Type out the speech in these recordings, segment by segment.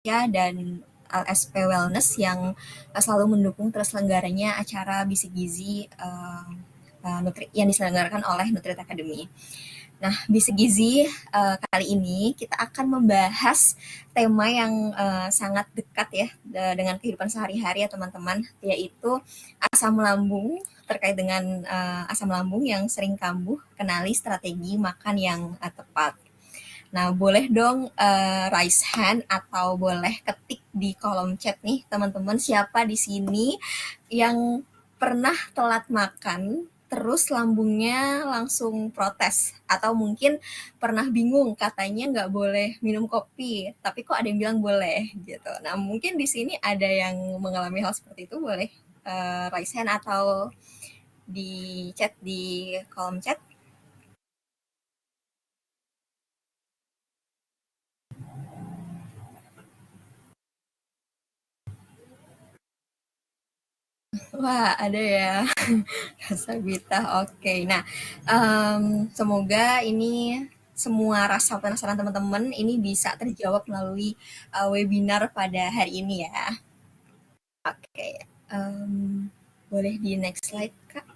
Ya, dan LSP Wellness yang selalu mendukung terselenggaranya acara Bisik Gizi yang diselenggarakan oleh Nutrit Academy. Nah, Bisik Gizi kali ini kita akan membahas tema yang sangat dekat ya dengan kehidupan sehari-hari ya teman-teman, yaitu asam lambung terkait dengan asam lambung yang sering kambuh, kenali strategi makan yang tepat. Nah, boleh dong raise hand atau boleh ketik di kolom chat nih teman-teman siapa di sini yang pernah telat makan terus lambungnya langsung protes atau mungkin pernah bingung katanya nggak boleh minum kopi tapi kok ada yang bilang boleh gitu. Nah, mungkin di sini ada yang mengalami hal seperti itu boleh raise hand atau di chat di kolom chat. Wah, ada ya. Sabita, oke. Nah, semoga ini semua rasa penasaran teman-teman ini bisa terjawab melalui webinar pada hari ini ya. Oke, boleh di next slide, Kak?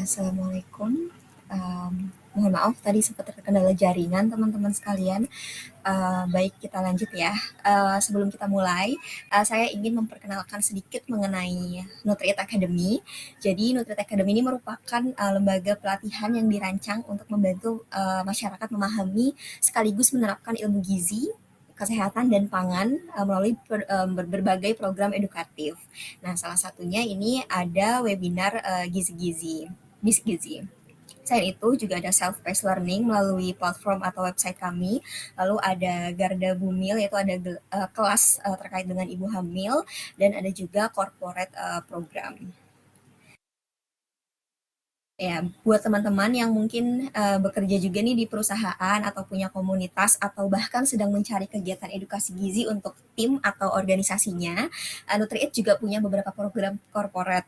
Assalamualaikum. Mohon maaf tadi sempat terkendala jaringan teman-teman sekalian. Baik, kita lanjut ya. Sebelum kita mulai, saya ingin memperkenalkan sedikit mengenai Nutrient Academy. Jadi Nutrient Academy ini merupakan lembaga pelatihan yang dirancang untuk membantu masyarakat memahami sekaligus menerapkan ilmu gizi, kesehatan dan pangan melalui berbagai program edukatif. Nah, salah satunya ini ada webinar gizi-gizi, gizi. Selain itu juga ada self-paced learning melalui platform atau website kami. Lalu ada Garda Bumil, yaitu ada kelas terkait dengan ibu hamil, dan ada juga corporate program. Ya, buat teman-teman yang mungkin bekerja juga nih di perusahaan atau punya komunitas atau bahkan sedang mencari kegiatan edukasi gizi untuk tim atau organisasinya, Nutriit juga punya beberapa program corporate.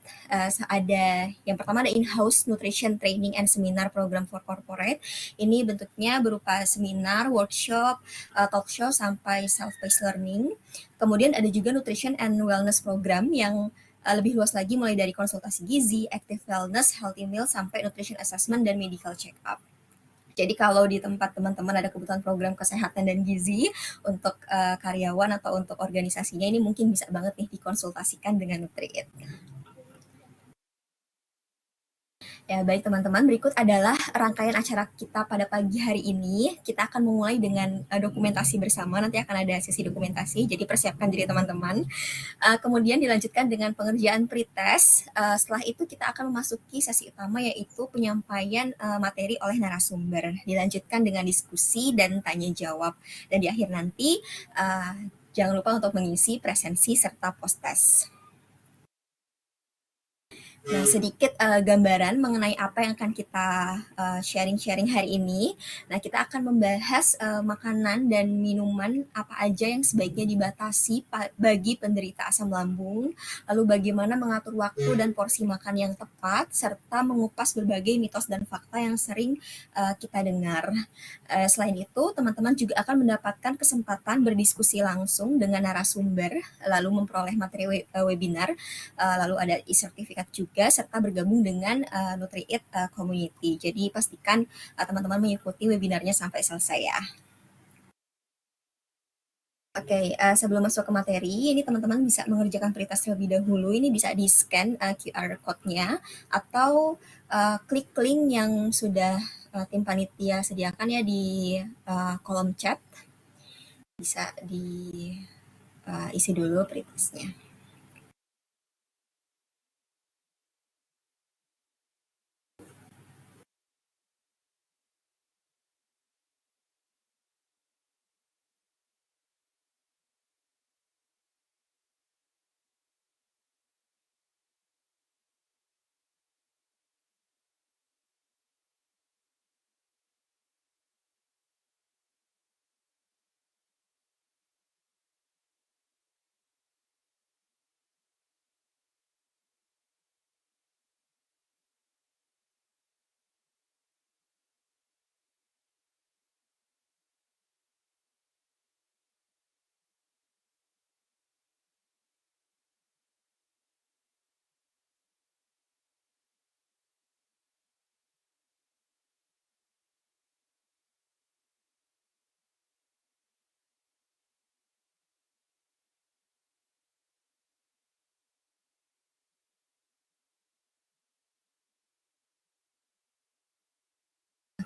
Ada yang pertama ada in-house nutrition training and seminar program for corporate. Ini bentuknya berupa seminar, workshop, talk show sampai self-paced learning. Kemudian ada juga nutrition and wellness program yang lebih luas lagi mulai dari konsultasi gizi, active wellness, healthy meal, sampai nutrition assessment dan medical check-up. Jadi kalau di tempat teman-teman ada kebutuhan program kesehatan dan gizi untuk karyawan atau untuk organisasinya, ini mungkin bisa banget nih dikonsultasikan dengan Nutriit. Ya, baik teman-teman, berikut adalah rangkaian acara kita pada pagi hari ini. Kita akan memulai dengan dokumentasi bersama, nanti akan ada sesi dokumentasi, jadi persiapkan diri teman-teman. Kemudian dilanjutkan dengan pengerjaan pretest. Setelah itu kita akan memasuki sesi utama, yaitu penyampaian materi oleh narasumber. Dilanjutkan dengan diskusi dan tanya jawab. Dan di akhir nanti jangan lupa untuk mengisi presensi serta post-test. Nah, sedikit gambaran mengenai apa yang akan kita sharing-sharing hari ini. Nah, kita akan membahas makanan dan minuman apa aja yang sebaiknya dibatasi bagi penderita asam lambung, lalu bagaimana mengatur waktu dan porsi makan yang tepat, serta mengupas berbagai mitos dan fakta yang sering kita dengar. Selain itu, teman-teman juga akan mendapatkan kesempatan berdiskusi langsung dengan narasumber, lalu memperoleh materi webinar, lalu ada e-sertifikat juga, serta bergabung dengan Nutriit Community. Jadi pastikan teman-teman mengikuti webinarnya sampai selesai ya. Oke, sebelum masuk ke materi, ini teman-teman bisa mengerjakan pretest terlebih dahulu. Ini bisa di-scan QR code-nya atau klik link yang sudah tim panitia sediakan ya di kolom chat. Bisa diisi dulu pretestnya.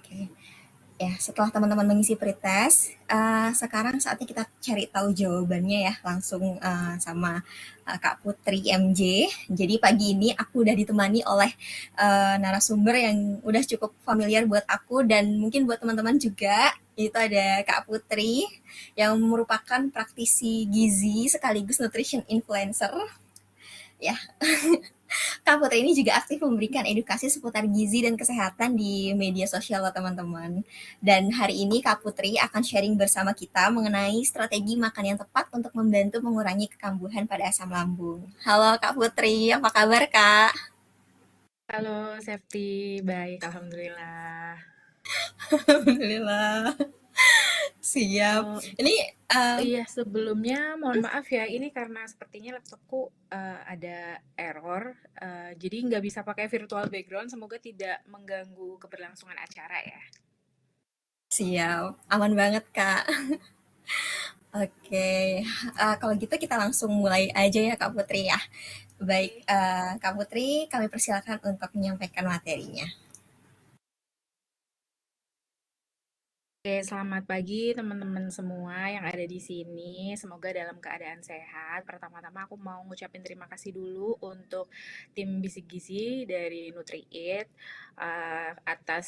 Oke. Ya, setelah teman-teman mengisi pretest, sekarang saatnya kita cari tahu jawabannya ya, langsung sama Kak Putri MJ. Jadi pagi ini aku udah ditemani oleh narasumber yang udah cukup familiar buat aku dan mungkin buat teman-teman juga. Itu ada Kak Putri yang merupakan praktisi gizi sekaligus nutrition influencer. Ya, Kak Putri ini juga aktif memberikan edukasi seputar gizi dan kesehatan di media sosial loh teman-teman. Dan hari ini Kak Putri akan sharing bersama kita mengenai strategi makan yang tepat untuk membantu mengurangi kekambuhan pada asam lambung. Halo Kak Putri, apa kabar Kak? Halo, Septi. Baik, alhamdulillah. Alhamdulillah. Siap. Oh, Ini iya, sebelumnya mohon maaf ya, ini karena sepertinya laptopku ada error, jadi nggak bisa pakai virtual background. Semoga tidak mengganggu keberlangsungan acara ya. siap. Aman banget, Kak. Oke, kalau gitu kita langsung mulai aja ya Kak Putri ya. Baik, Oke. Kak Putri, kami persilakan untuk menyampaikan materinya. Oke, selamat pagi teman-teman semua yang ada di sini. Semoga dalam keadaan sehat. Pertama-tama aku mau ngucapin terima kasih dulu untuk tim Bisik Gizi dari NutriEat atas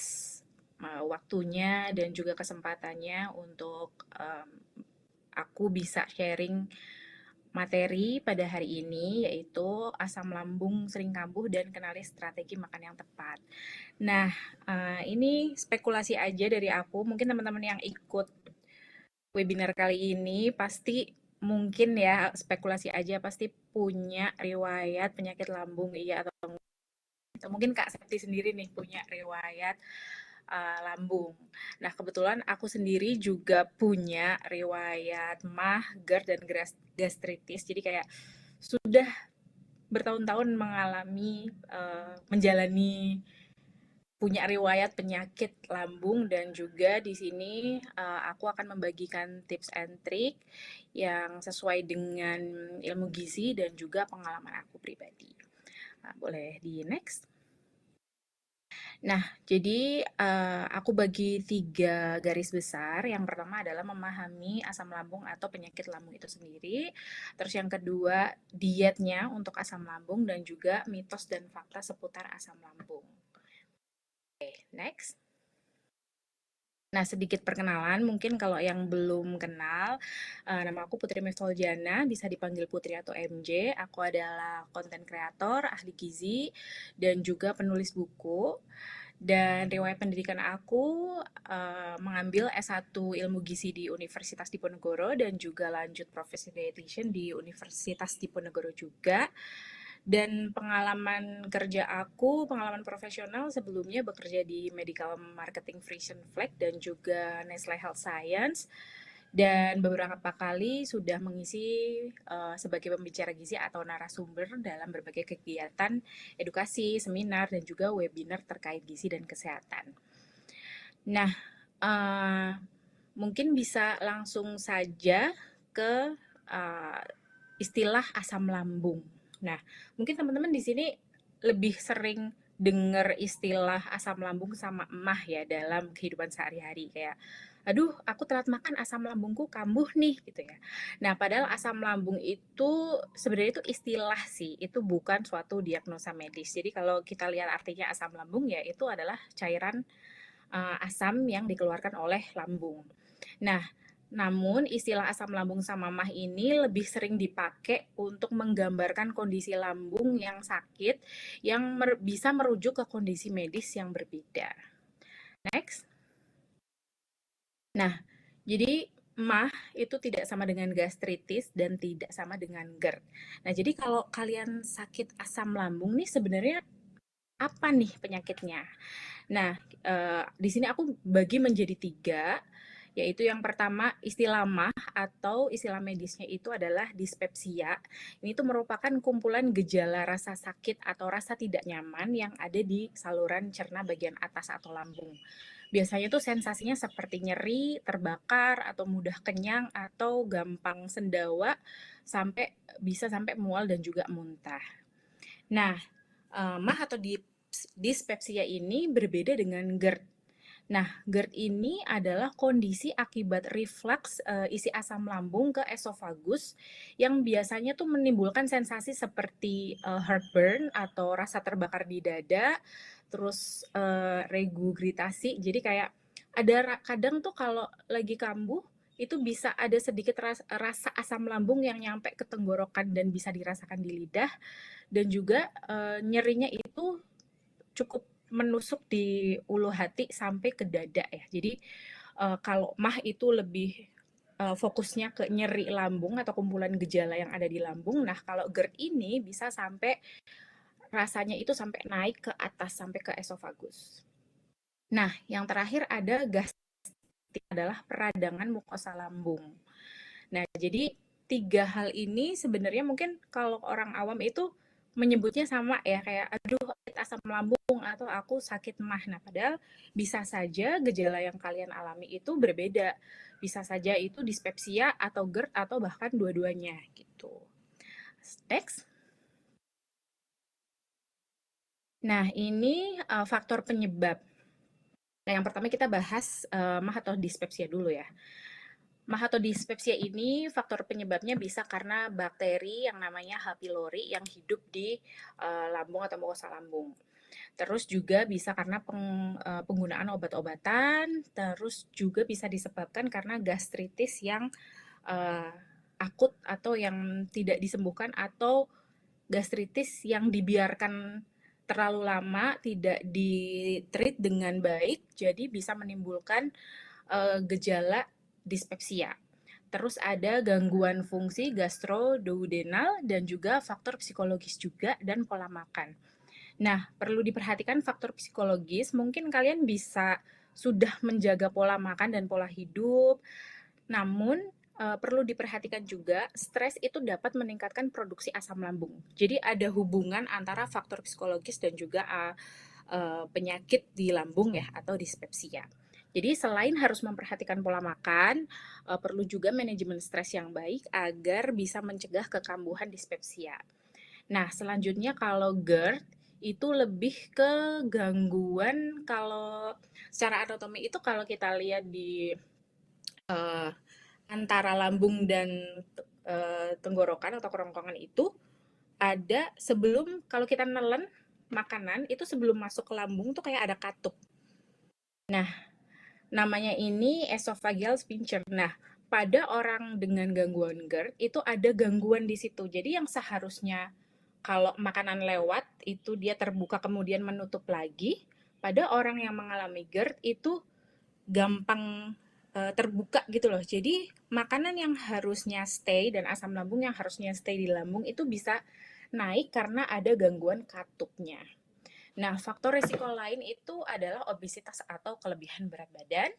waktunya dan juga kesempatannya untuk aku bisa sharing materi pada hari ini, yaitu asam lambung sering kambuh dan kenali strategi makan yang tepat. Nah, ini spekulasi aja dari aku. Mungkin teman-teman yang ikut webinar kali ini pasti mungkin ya spekulasi aja pasti punya riwayat penyakit lambung, iya atau mungkin Kak Septi sendiri nih punya riwayat lambung. Nah, kebetulan aku sendiri juga punya riwayat MAH, GERD, dan gastritis. Jadi kayak sudah bertahun-tahun mengalami, menjalani punya riwayat penyakit lambung, dan juga di sini aku akan membagikan tips and trick yang sesuai dengan ilmu gizi dan juga pengalaman aku pribadi. Nah, boleh di next. Nah, jadi aku bagi 3 garis besar. Yang pertama adalah memahami asam lambung atau penyakit lambung itu sendiri. Terus yang kedua, dietnya untuk asam lambung dan juga mitos dan fakta seputar asam lambung. Oke, next. Nah, sedikit perkenalan, mungkin kalau yang belum kenal, nama aku Putri Miftoljana, bisa dipanggil Putri atau MJ. Aku adalah konten kreator, ahli gizi, dan juga penulis buku. Dan riwayat pendidikan aku mengambil S1 Ilmu Gizi di Universitas Diponegoro dan juga lanjut profesi dietitian di Universitas Diponegoro juga. Dan pengalaman kerja aku, pengalaman profesional sebelumnya bekerja di Medical Marketing Frisian Flag dan juga Nestle Health Science. Dan beberapa kali sudah mengisi sebagai pembicara gizi atau narasumber dalam berbagai kegiatan edukasi, seminar, dan juga webinar terkait gizi dan kesehatan. Nah, uh, mungkin bisa langsung saja ke uh, istilah asam lambung. Nah, mungkin teman-teman di sini lebih sering dengar istilah asam lambung sama emah ya dalam kehidupan sehari-hari, kayak aduh aku telat makan asam lambungku kambuh nih gitu ya. Nah, padahal asam lambung itu sebenarnya itu istilah sih, itu bukan suatu diagnosa medis. Jadi kalau kita lihat artinya asam lambung ya itu adalah cairan asam yang dikeluarkan oleh lambung. Nah, namun istilah asam lambung sama mah ini lebih sering dipakai untuk menggambarkan kondisi lambung yang sakit yang bisa merujuk ke kondisi medis yang berbeda. Next. Nah, jadi mah itu tidak sama dengan gastritis dan tidak sama dengan GERD. Nah, jadi kalau kalian sakit asam lambung nih sebenarnya apa nih penyakitnya? Nah, di sini aku bagi menjadi 3, yaitu yang pertama istilah MAH atau istilah medisnya itu adalah dispepsia. Ini tuh merupakan kumpulan gejala rasa sakit atau rasa tidak nyaman yang ada di saluran cerna bagian atas atau lambung. Biasanya tuh sensasinya seperti nyeri, terbakar, atau mudah kenyang, atau gampang sendawa, bisa sampai mual dan juga muntah. Nah, MAH atau dispepsia ini berbeda dengan GERD. Nah, GERD ini adalah kondisi akibat reflux isi asam lambung ke esofagus yang biasanya tuh menimbulkan sensasi seperti heartburn atau rasa terbakar di dada, terus regurgitasi. Jadi kayak ada kadang tuh kalau lagi kambuh itu bisa ada sedikit rasa asam lambung yang nyampe ke tenggorokan dan bisa dirasakan di lidah, dan juga nyerinya itu cukup menusuk di ulu hati sampai ke dada ya. Jadi kalau mah itu lebih fokusnya ke nyeri lambung atau kumpulan gejala yang ada di lambung. Nah, kalau GERD ini bisa sampai rasanya itu sampai naik ke atas sampai ke esofagus. Nah, yang terakhir ada adalah peradangan mukosa lambung. Nah, jadi tiga hal ini sebenarnya mungkin kalau orang awam itu menyebutnya sama ya, kayak aduh sakit asam lambung atau aku sakit mah. Nah, padahal bisa saja gejala yang kalian alami itu berbeda. Bisa saja itu dispepsia atau GERD atau bahkan dua-duanya gitu. Next. Nah, ini faktor penyebab. Nah, yang pertama kita bahas mah atau dispepsia dulu ya. Mah atau dispepsia ini faktor penyebabnya bisa karena bakteri yang namanya H. pylori yang hidup di lambung atau mukosa lambung. Terus juga bisa karena penggunaan obat-obatan, terus juga bisa disebabkan karena gastritis yang uh, akut atau yang tidak disembuhkan atau gastritis yang dibiarkan terlalu lama tidak ditreat dengan baik, jadi bisa menimbulkan gejala dispepsia. Terus ada gangguan fungsi gastroduodenal dan juga faktor psikologis juga dan pola makan. Nah, perlu diperhatikan faktor psikologis, mungkin kalian bisa sudah menjaga pola makan dan pola hidup, namun perlu diperhatikan juga stres itu dapat meningkatkan produksi asam lambung. Jadi ada hubungan antara faktor psikologis dan juga penyakit di lambung ya atau dispepsia. Jadi selain harus memperhatikan pola makan, perlu juga manajemen stres yang baik agar bisa mencegah kekambuhan dispepsia. Nah, selanjutnya kalau GERD itu lebih ke gangguan kalau secara anatomi itu kalau kita lihat di eh, antara lambung dan tenggorokan atau kerongkongan itu ada sebelum kalau kita nelen makanan itu sebelum masuk ke lambung tuh kayak ada katup. Nah, namanya ini esophageal sphincter. Nah, pada orang dengan gangguan GERD itu ada gangguan di situ. Jadi yang seharusnya kalau makanan lewat itu dia terbuka kemudian menutup lagi, pada orang yang mengalami GERD itu gampang terbuka gitu loh. Jadi makanan yang harusnya stay dan asam lambung yang harusnya stay di lambung itu bisa naik karena ada gangguan katupnya. Nah, faktor risiko lain itu adalah obesitas atau kelebihan berat badan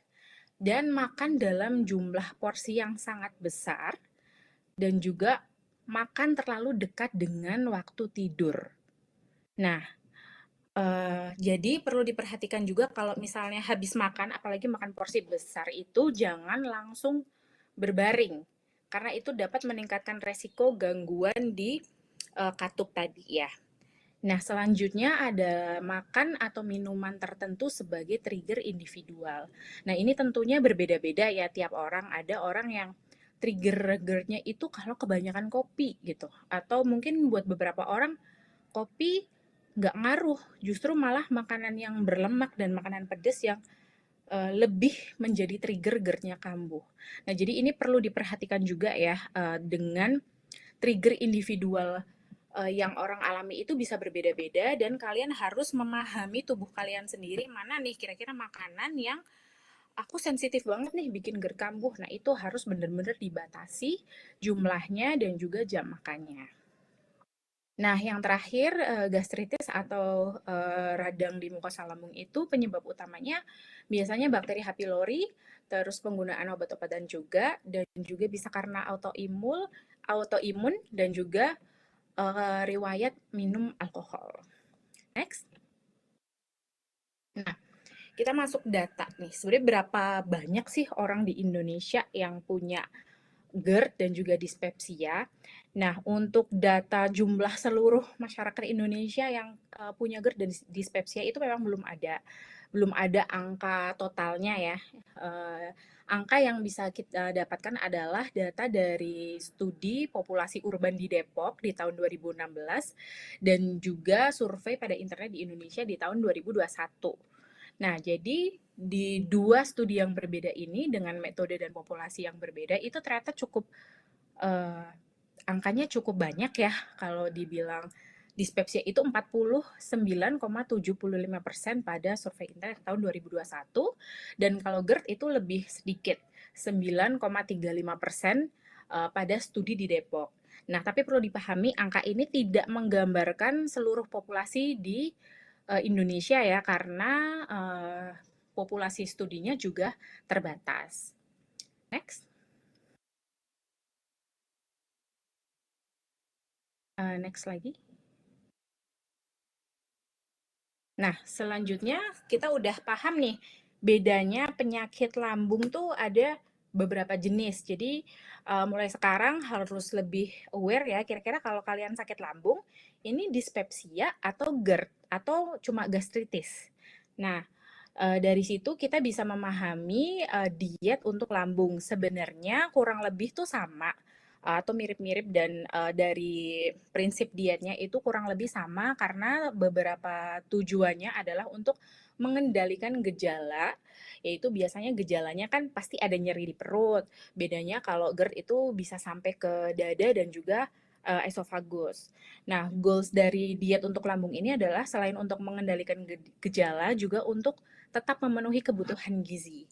dan makan dalam jumlah porsi yang sangat besar dan juga makan terlalu dekat dengan waktu tidur. Nah, jadi perlu diperhatikan juga kalau misalnya habis makan, apalagi makan porsi besar itu jangan langsung berbaring, karena itu dapat meningkatkan resiko gangguan di katup tadi ya. Nah, selanjutnya ada makan atau minuman tertentu sebagai trigger individual. Nah, ini tentunya berbeda-beda ya tiap orang. Ada orang yang trigger-nya itu kalau kebanyakan kopi gitu. Atau mungkin buat beberapa orang kopi nggak ngaruh, justru malah makanan yang berlemak dan makanan pedas yang lebih menjadi trigger GERD-nya kambuh. Nah, jadi ini perlu diperhatikan juga ya dengan trigger individual yang orang alami itu bisa berbeda-beda dan kalian harus memahami tubuh kalian sendiri mana nih kira-kira makanan yang aku sensitif banget nih bikin GERD kambuh. Nah, itu harus benar-benar dibatasi jumlahnya dan juga jam makannya. Nah, yang terakhir gastritis atau radang di mukosa lambung itu penyebab utamanya biasanya bakteri H. pylori, terus penggunaan obat-obatan juga, dan juga bisa karena autoimun dan juga riwayat minum alkohol. Next. Nah, kita masuk data nih. Sebenarnya berapa banyak sih orang di Indonesia yang punya GERD dan juga dispepsia. Nah, untuk data jumlah seluruh masyarakat Indonesia yang punya GERD dan dispepsia itu memang belum ada. Belum ada angka totalnya ya. Angka yang bisa kita dapatkan adalah data dari studi populasi urban di Depok di tahun 2016 dan juga survei pada internet di Indonesia di tahun 2021. Nah, jadi di dua studi yang berbeda ini dengan metode dan populasi yang berbeda itu ternyata cukup eh, angkanya cukup banyak ya kalau dibilang dispepsia itu 49,75% pada survei internet tahun 2021 dan kalau GERD itu lebih sedikit 9,35% pada studi di Depok. Nah, tapi perlu dipahami angka ini tidak menggambarkan seluruh populasi di Indonesia ya karena populasi studinya juga terbatas. Next. Next lagi. Nah, selanjutnya kita udah paham nih, bedanya penyakit lambung tuh ada beberapa jenis. Jadi, mulai sekarang harus lebih aware ya, kira-kira kalau kalian sakit lambung, ini dispepsia atau GERD, atau cuma gastritis. Nah, dari situ kita bisa memahami diet untuk lambung. Sebenarnya kurang lebih tuh sama atau mirip-mirip dan dari prinsip dietnya itu kurang lebih sama karena beberapa tujuannya adalah untuk mengendalikan gejala, yaitu biasanya gejalanya kan pasti ada nyeri di perut. Bedanya kalau GERD itu bisa sampai ke dada dan juga esofagus. Nah, goals dari diet untuk lambung ini adalah selain untuk mengendalikan gejala juga untuk tetap memenuhi kebutuhan gizi.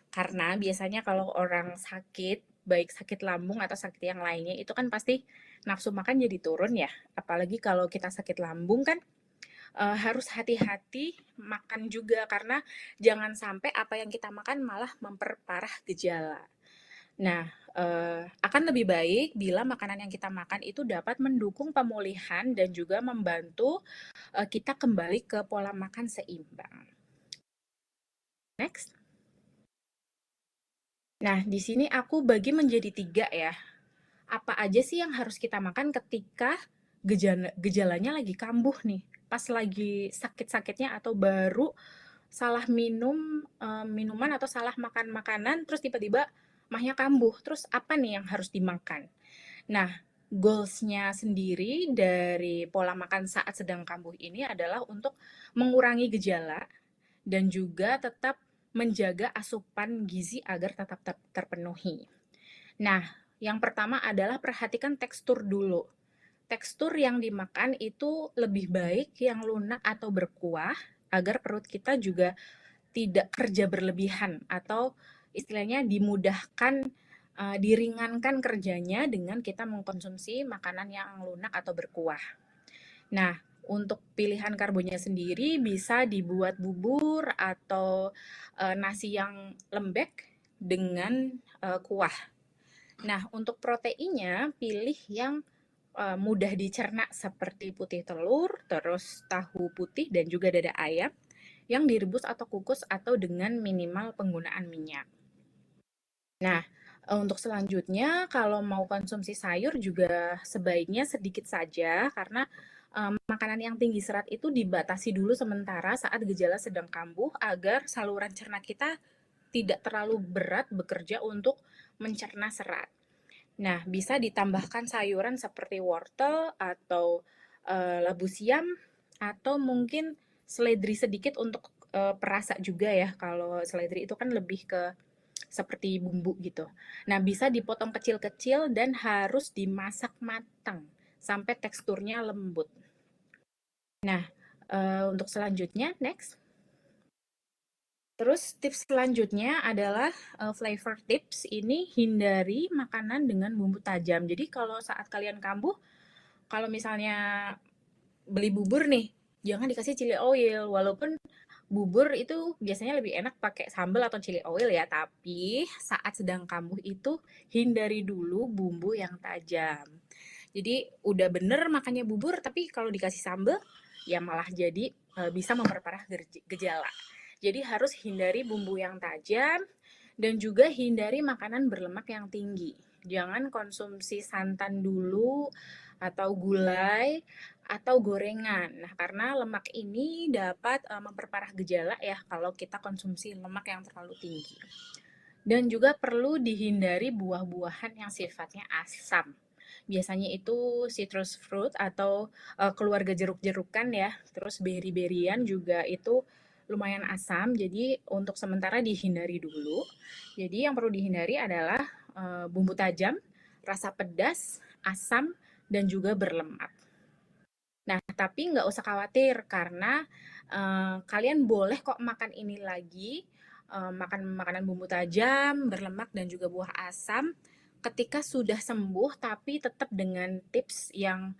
Karena biasanya kalau orang sakit, baik sakit lambung atau sakit yang lainnya, itu kan pasti nafsu makan jadi turun ya. Apalagi kalau kita sakit lambung kan harus hati-hati makan juga karena jangan sampai apa yang kita makan malah memperparah gejala. Nah, akan lebih baik bila makanan yang kita makan itu dapat mendukung pemulihan dan juga membantu kita kembali ke pola makan seimbang. Next. Nah, di sini aku bagi menjadi 3 ya. Apa aja sih yang harus kita makan ketika gejalanya lagi kambuh nih? Pas lagi sakit-sakitnya atau baru salah minum minuman atau salah makan makanan terus tiba-tiba mahnya kambuh. Terus apa nih yang harus dimakan? Nah, goals-nya sendiri dari pola makan saat sedang kambuh ini adalah untuk mengurangi gejala dan juga tetap menjaga asupan gizi agar tetap terpenuhi. Nah, yang pertama adalah perhatikan tekstur dulu. Tekstur yang dimakan itu lebih baik yang lunak atau berkuah agar perut kita juga tidak kerja berlebihan atau istilahnya dimudahkan, diringankan kerjanya dengan kita mengkonsumsi makanan yang lunak atau berkuah. Nah, untuk pilihan karbonnya sendiri bisa dibuat bubur atau nasi yang lembek dengan kuah. Nah, untuk proteinnya pilih yang mudah dicerna seperti putih telur, terus tahu putih dan juga dada ayam yang direbus atau kukus atau dengan minimal penggunaan minyak. Nah, untuk selanjutnya kalau mau konsumsi sayur juga sebaiknya sedikit saja karena makanan yang tinggi serat itu dibatasi dulu sementara saat gejala sedang kambuh agar saluran cerna kita tidak terlalu berat bekerja untuk mencerna serat. Nah, bisa ditambahkan sayuran seperti wortel atau labu siam atau mungkin seledri sedikit untuk perasa juga ya. Kalau seledri itu kan lebih ke seperti bumbu gitu. Nah, bisa dipotong kecil-kecil dan harus dimasak matang sampai teksturnya lembut. Nah, untuk selanjutnya, next. Terus tips selanjutnya adalah flavor tips. Ini hindari makanan dengan bumbu tajam. Jadi kalau saat kalian kambuh, kalau misalnya beli bubur nih, jangan dikasih chili oil. Walaupun bubur itu biasanya lebih enak pakai sambal atau chili oil ya, tapi saat sedang kambuh itu hindari dulu bumbu yang tajam. Jadi udah bener makannya bubur, tapi kalau dikasih sambal ya malah jadi bisa memperparah gejala. Jadi harus hindari bumbu yang tajam dan juga hindari makanan berlemak yang tinggi. Jangan konsumsi santan dulu atau gulai atau gorengan. Nah, karena lemak ini dapat memperparah gejala ya kalau kita konsumsi lemak yang terlalu tinggi. Dan juga perlu dihindari buah-buahan yang sifatnya asam. Biasanya itu citrus fruit atau keluarga jeruk-jerukan ya. Terus berry-berryan juga itu lumayan asam, jadi untuk sementara dihindari dulu. Jadi yang perlu dihindari adalah bumbu tajam, rasa pedas, asam, dan juga berlemak. Nah, tapi nggak usah khawatir karena kalian boleh kok makan ini lagi, makan makanan bumbu tajam, berlemak, dan juga buah asam ketika sudah sembuh, tapi tetap dengan tips yang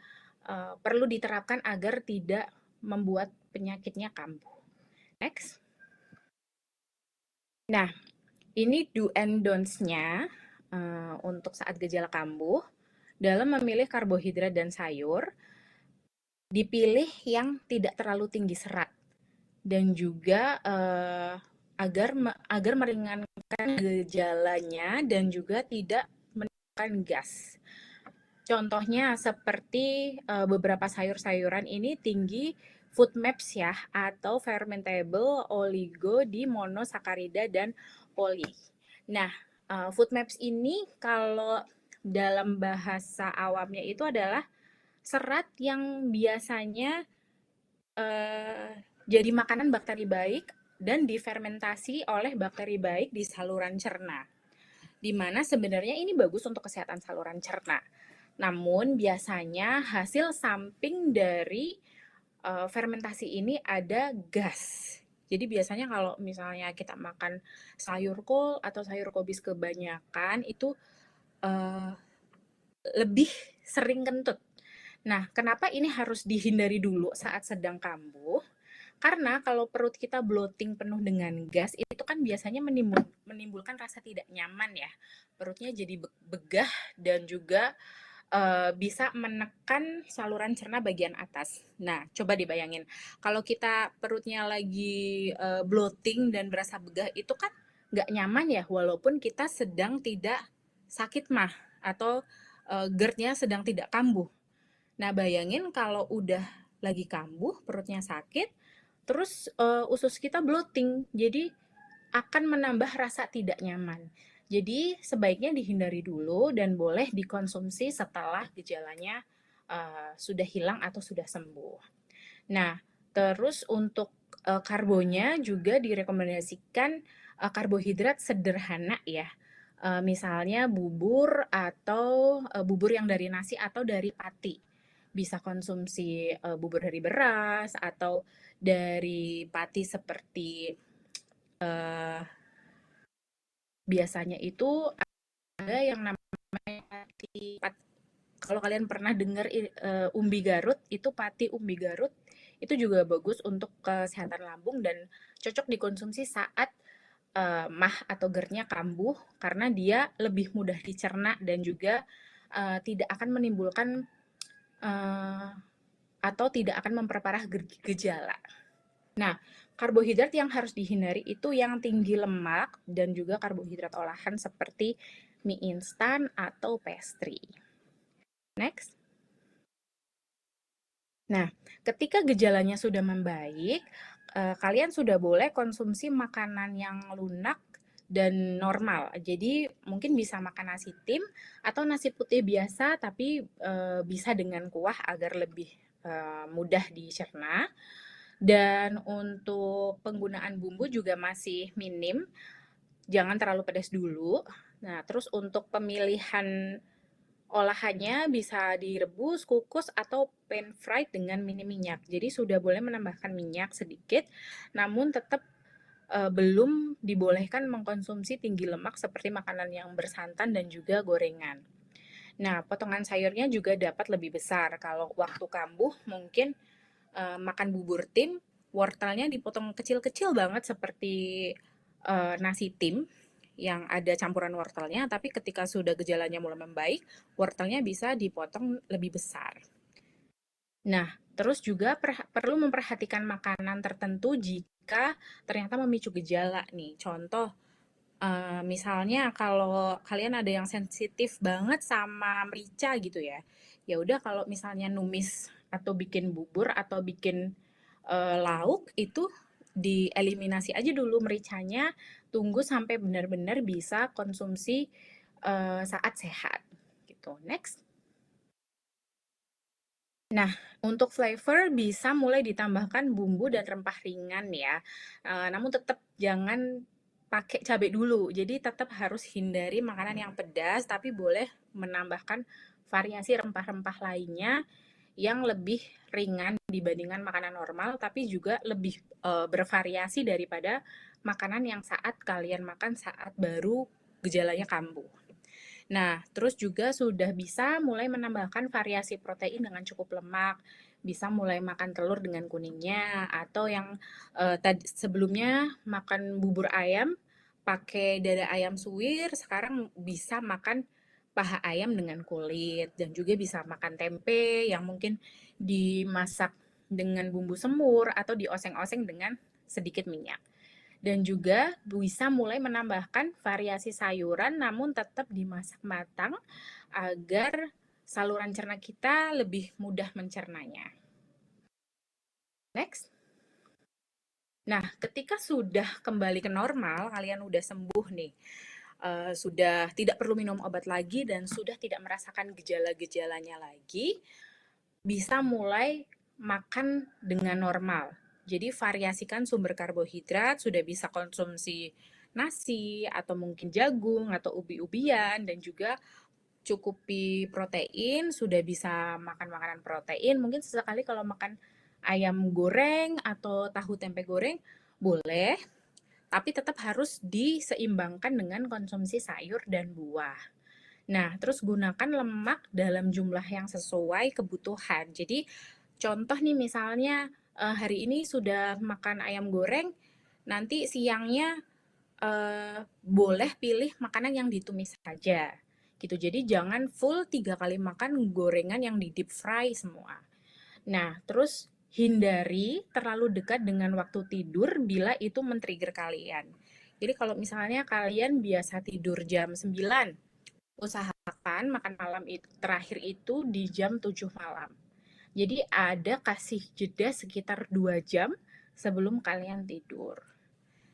perlu diterapkan agar tidak membuat penyakitnya kambuh. Next. Nah, ini do and don'ts-nya untuk saat gejala kambuh dalam memilih karbohidrat dan sayur, dipilih yang tidak terlalu tinggi serat dan juga agar meringankan gejalanya dan juga tidak menimbulkan gas. Contohnya seperti beberapa sayur-sayuran ini tinggi food maps ya atau fermentable oligo di monosakarida dan poli. Nah, food maps ini kalau dalam bahasa awamnya itu adalah serat yang biasanya eh, jadi makanan bakteri baik dan difermentasi oleh bakteri baik di saluran cerna. Di mana sebenarnya ini bagus untuk kesehatan saluran cerna. Namun biasanya hasil samping dari fermentasi ini ada gas. Jadi biasanya kalau misalnya kita makan sayur kol atau sayur kobis kebanyakan itu eh, lebih sering kentut. Nah, kenapa ini harus dihindari dulu saat sedang kambuh? Karena kalau perut kita bloating penuh dengan gas, itu kan biasanya menimbulkan rasa tidak nyaman ya. Perutnya jadi begah dan juga bisa menekan saluran cerna bagian atas. Nah, coba dibayangin, kalau kita perutnya lagi bloating dan berasa begah, itu kan nggak nyaman ya, walaupun kita sedang tidak sakit mah atau GERD-nya sedang tidak kambuh. Nah, bayangin kalau udah lagi kambuh, perutnya sakit, terus usus kita bloating, jadi akan menambah rasa tidak nyaman. Jadi sebaiknya dihindari dulu dan boleh dikonsumsi setelah gejalanya sudah hilang atau sudah sembuh. Nah, terus untuk karbonya juga direkomendasikan karbohidrat sederhana ya. Misalnya bubur atau bubur yang dari nasi atau dari pati. Bisa konsumsi bubur dari beras atau dari pati seperti biasanya itu ada yang namanya kalau kalian pernah dengar umbi Garut, itu pati umbi Garut itu juga bagus untuk kesehatan lambung dan cocok dikonsumsi saat mah atau GERD-nya kambuh karena dia lebih mudah dicerna dan juga tidak akan menimbulkan uh, atau tidak akan memperparah gejala. Nah, karbohidrat yang harus dihindari itu yang tinggi lemak dan juga karbohidrat olahan seperti mie instan atau pastry. Next. Nah, ketika gejalanya sudah membaik, kalian sudah boleh konsumsi makanan yang lunak dan normal. Jadi mungkin bisa makan nasi tim atau nasi putih biasa, tapi bisa dengan kuah agar lebih mudah dicerna. Dan untuk penggunaan bumbu juga masih minim, jangan terlalu pedas dulu. Nah, terus untuk pemilihan olahannya bisa direbus, kukus, atau pan fried dengan minim minyak. Jadi sudah boleh menambahkan minyak sedikit, namun tetap belum dibolehkan mengkonsumsi tinggi lemak seperti makanan yang bersantan dan juga gorengan. Nah, potongan sayurnya juga dapat lebih besar. Kalau waktu kambuh mungkin makan bubur tim, wortelnya dipotong kecil-kecil banget seperti nasi tim yang ada campuran wortelnya, tapi ketika sudah gejalanya mulai membaik, wortelnya bisa dipotong lebih besar. Nah, terus juga perlu memperhatikan makanan tertentu jika ternyata memicu gejala nih. Contoh, misalnya kalau kalian ada yang sensitif banget sama merica gitu ya, ya udah kalau misalnya numis atau bikin bubur atau bikin lauk itu dieliminasi aja dulu mericanya, tunggu sampai benar-benar bisa konsumsi saat sehat gitu. Next. Nah, untuk flavor bisa mulai ditambahkan bumbu dan rempah ringan ya. Namun tetap jangan pakai cabai dulu. Jadi tetap harus hindari makanan yang pedas, tapi boleh menambahkan variasi rempah-rempah lainnya yang lebih ringan dibandingkan makanan normal, tapi juga lebih bervariasi daripada makanan yang saat kalian makan saat baru gejalanya kambuh. Nah, terus juga sudah bisa mulai menambahkan variasi protein dengan cukup lemak, bisa mulai makan telur dengan kuningnya, atau yang tadi sebelumnya makan bubur ayam pakai dada ayam suwir, sekarang bisa makan paha ayam dengan kulit, dan juga bisa makan tempe yang mungkin dimasak dengan bumbu semur atau dioseng-oseng dengan sedikit minyak. Dan juga bisa mulai menambahkan variasi sayuran namun tetap dimasak matang agar saluran cerna kita lebih mudah mencernanya. Next. Nah, ketika sudah kembali ke normal, kalian udah sembuh nih, sudah tidak perlu minum obat lagi dan sudah tidak merasakan gejala-gejalanya lagi, bisa mulai makan dengan normal. Jadi variasikan sumber karbohidrat, sudah bisa konsumsi nasi atau mungkin jagung atau ubi-ubian, dan juga cukupi protein, sudah bisa makan makanan protein. Mungkin sesekali kalau makan ayam goreng atau tahu tempe goreng boleh, tapi tetap harus diseimbangkan dengan konsumsi sayur dan buah. Nah, terus gunakan lemak dalam jumlah yang sesuai kebutuhan. Jadi, contoh nih misalnya hari ini sudah makan ayam goreng, nanti siangnya boleh pilih makanan yang ditumis saja. Gitu. Jadi jangan full 3 kali makan gorengan yang di deep fry semua. Nah, terus hindari terlalu dekat dengan waktu tidur bila itu men-trigger kalian. Jadi kalau misalnya kalian biasa tidur jam 9, usahakan makan malam itu terakhir itu di jam 7 malam. Jadi ada kasih jeda sekitar 2 jam sebelum kalian tidur.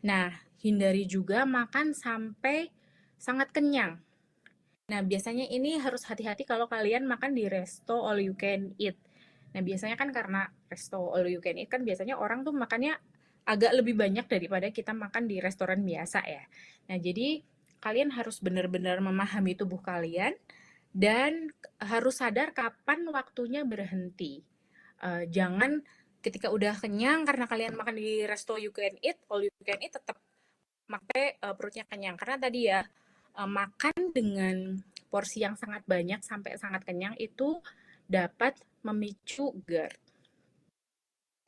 Nah, hindari juga makan sampai sangat kenyang. Nah, biasanya ini harus hati-hati kalau kalian makan di resto all you can eat. Nah, biasanya kan karena resto all you can eat kan biasanya orang tuh makannya agak lebih banyak daripada kita makan di restoran biasa ya. Nah, jadi kalian harus benar-benar memahami tubuh kalian dan harus sadar kapan waktunya berhenti. Jangan ketika udah kenyang karena kalian makan di resto you can eat, all you can eat, tetap sampai perutnya kenyang. Karena tadi ya, makan dengan porsi yang sangat banyak sampai sangat kenyang itu dapat memicu GERD.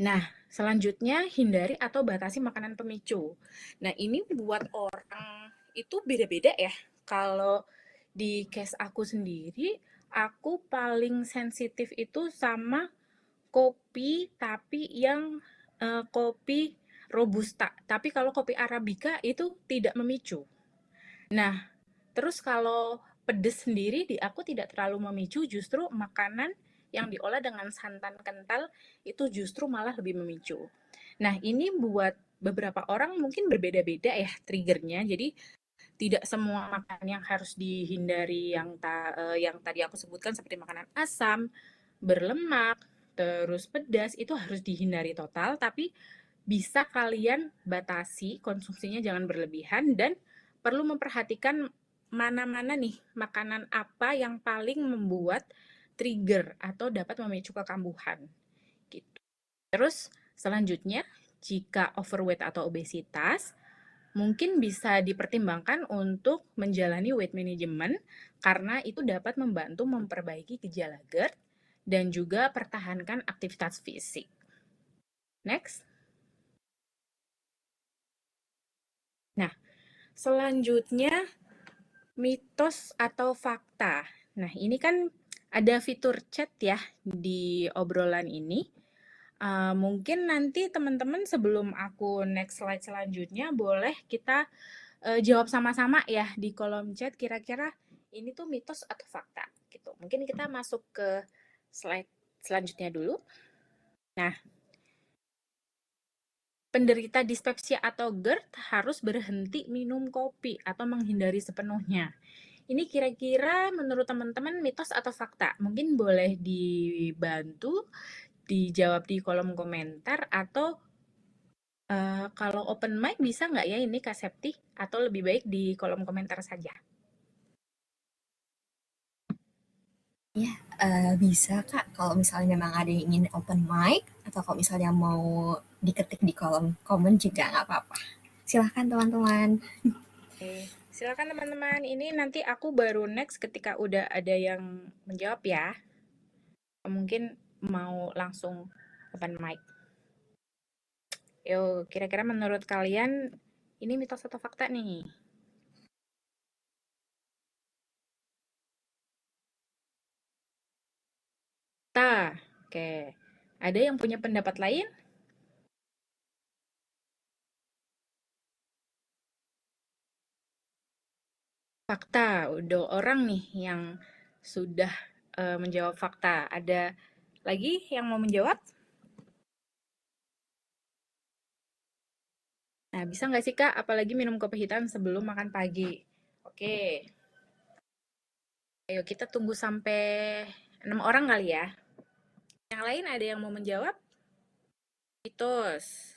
Nah, selanjutnya hindari atau batasi makanan pemicu. Nah, ini buat orang itu beda-beda ya. Kalau di case aku sendiri, aku paling sensitif itu sama kopi, tapi yang kopi robusta. Tapi kalau kopi arabica itu tidak memicu. Nah, terus kalau pedes sendiri di aku tidak terlalu memicu, justru makanan yang diolah dengan santan kental itu justru malah lebih memicu. Nah, ini buat beberapa orang mungkin berbeda-beda ya triggernya. Jadi tidak semua makanan yang harus dihindari yang tadi aku sebutkan seperti makanan asam, berlemak, terus pedas itu harus dihindari total, tapi bisa kalian batasi konsumsinya, jangan berlebihan, dan perlu memperhatikan mana-mana nih makanan apa yang paling membuat trigger atau dapat memicu kekambuhan gitu. Terus selanjutnya, jika overweight atau obesitas, mungkin bisa dipertimbangkan untuk menjalani weight management karena itu dapat membantu memperbaiki gejala GERD dan juga pertahankan aktivitas fisik. Next. Nah, selanjutnya mitos atau fakta. Nah, ini kan ada fitur chat ya di obrolan ini. Mungkin nanti teman-teman sebelum aku next slide selanjutnya boleh kita jawab sama-sama ya di kolom chat, kira-kira ini tuh mitos atau fakta gitu. Mungkin kita masuk ke slide selanjutnya dulu. Nah, penderita dispepsia atau GERD harus berhenti minum kopi atau menghindari sepenuhnya. Ini kira-kira menurut teman-teman mitos atau fakta? Mungkin boleh dibantu dijawab di kolom komentar, atau kalau open mic bisa nggak ya ini Kak Septi? Atau lebih baik di kolom komentar saja? Ya, bisa Kak, kalau misalnya memang ada yang ingin open mic, atau kalau misalnya mau diketik di kolom komen juga nggak apa-apa. Silahkan teman-teman. Oke, silakan teman-teman. Ini nanti aku baru next ketika udah ada yang menjawab ya. Mungkin mau langsung open mic. Yo, kira-kira menurut kalian Ini mitos atau fakta nih? Fakta. Oke. Ada yang punya pendapat lain? Fakta. Udah orang nih yang sudah menjawab fakta. Ada lagi yang mau menjawab? Nah, bisa nggak sih Kak, apalagi minum kopi hitam sebelum makan pagi? Oke, ayo kita tunggu sampai 6 orang kali ya. Yang lain ada yang mau menjawab? Mitos.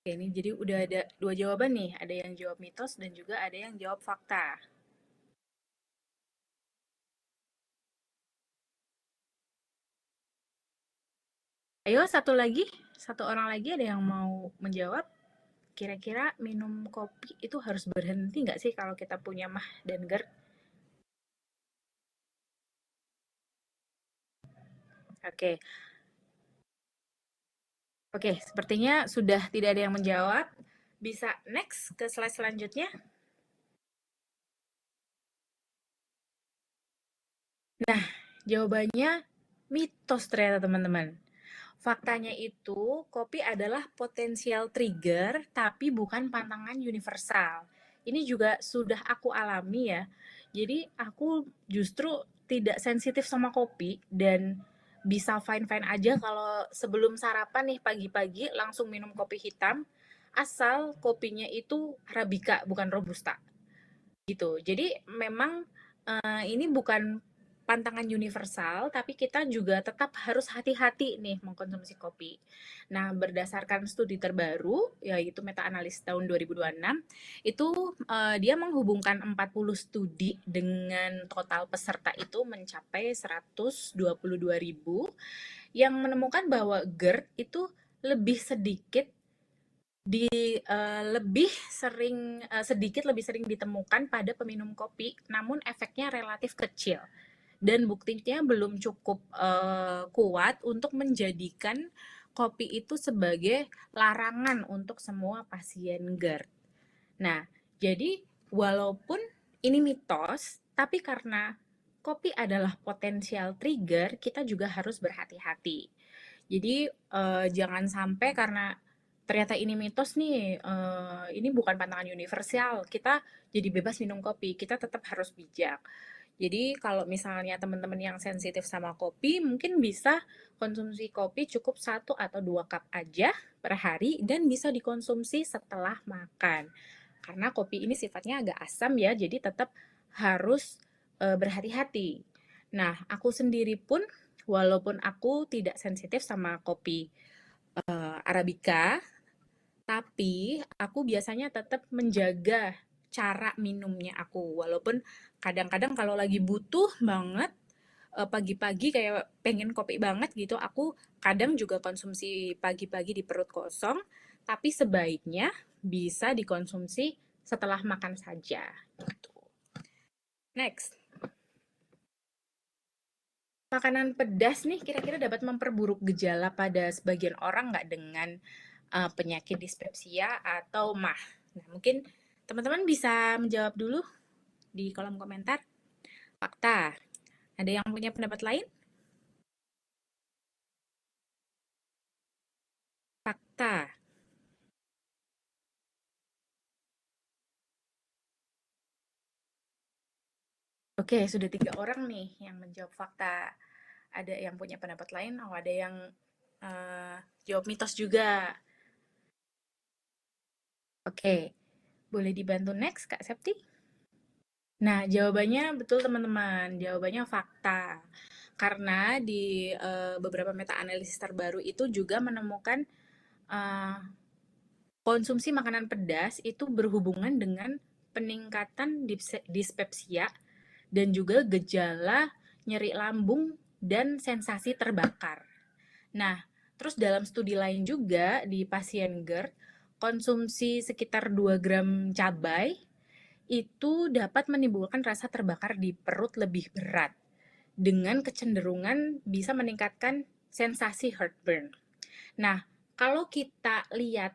Oke, ini jadi udah ada 2 jawaban nih. Ada yang jawab mitos dan juga ada yang jawab fakta. Ayo satu orang lagi ada yang mau menjawab? Kira-kira minum kopi itu harus berhenti nggak sih kalau kita punya mah dan GERD? Oke, oke, sepertinya sudah tidak ada yang menjawab. Bisa next ke slide selanjutnya. Nah, jawabannya mitos ternyata teman-teman. Faktanya itu, kopi adalah potensial trigger, tapi bukan pantangan universal. Ini juga sudah aku alami ya. Jadi aku justru tidak sensitif sama kopi dan bisa fine-fine aja kalau sebelum sarapan nih pagi-pagi langsung minum kopi hitam, asal kopinya itu Arabica bukan Robusta gitu. Jadi memang ini bukan pantangan universal, tapi kita juga tetap harus hati-hati nih mengkonsumsi kopi. Nah, berdasarkan studi terbaru, yaitu meta-analisis tahun 2026, itu dia menghubungkan 40 studi dengan total peserta itu mencapai 122.000 yang menemukan bahwa GERD itu lebih sedikit lebih sering sedikit lebih sering ditemukan pada peminum kopi, namun efeknya relatif kecil dan buktinya belum cukup kuat untuk menjadikan kopi itu sebagai larangan untuk semua pasien GERD. Nah, jadi walaupun ini mitos, tapi karena kopi adalah potensial trigger, kita juga harus berhati-hati. Jadi jangan sampai karena ternyata ini mitos nih, ini bukan pantangan universal, kita jadi bebas minum kopi, kita tetap harus bijak. Jadi kalau misalnya teman-teman yang sensitif sama kopi, mungkin bisa konsumsi kopi cukup 1 atau 2 cup aja per hari dan bisa dikonsumsi setelah makan. Karena kopi ini sifatnya agak asam ya, jadi tetap harus berhati-hati. Nah, aku sendiri pun walaupun aku tidak sensitif sama kopi Arabica, tapi aku biasanya tetap menjaga cara minumnya aku. Walaupun kadang-kadang kalau lagi butuh banget pagi-pagi kayak pengen kopi banget gitu, aku kadang juga konsumsi pagi-pagi di perut kosong, tapi sebaiknya bisa dikonsumsi setelah makan saja gitu. Next. Makanan pedas nih kira-kira dapat memperburuk gejala pada sebagian orang nggak dengan penyakit dispepsia atau MAH? Nah, mungkin teman-teman bisa menjawab dulu di kolom komentar. Fakta. Ada yang punya pendapat lain? Fakta. Oke, sudah 3 orang nih yang menjawab fakta. Ada yang punya pendapat lain, oh ada yang jawab mitos juga. Oke, boleh dibantu next Kak Septi? Nah, jawabannya betul teman-teman, jawabannya fakta. Karena di beberapa meta-analisis terbaru itu juga menemukan uh, konsumsi makanan pedas itu berhubungan dengan peningkatan dispepsia dan juga gejala nyeri lambung dan sensasi terbakar. Nah, terus dalam studi lain juga di pasien GERD, konsumsi sekitar 2 gram cabai itu dapat menimbulkan rasa terbakar di perut lebih berat dengan kecenderungan bisa meningkatkan sensasi heartburn. Nah, kalau kita lihat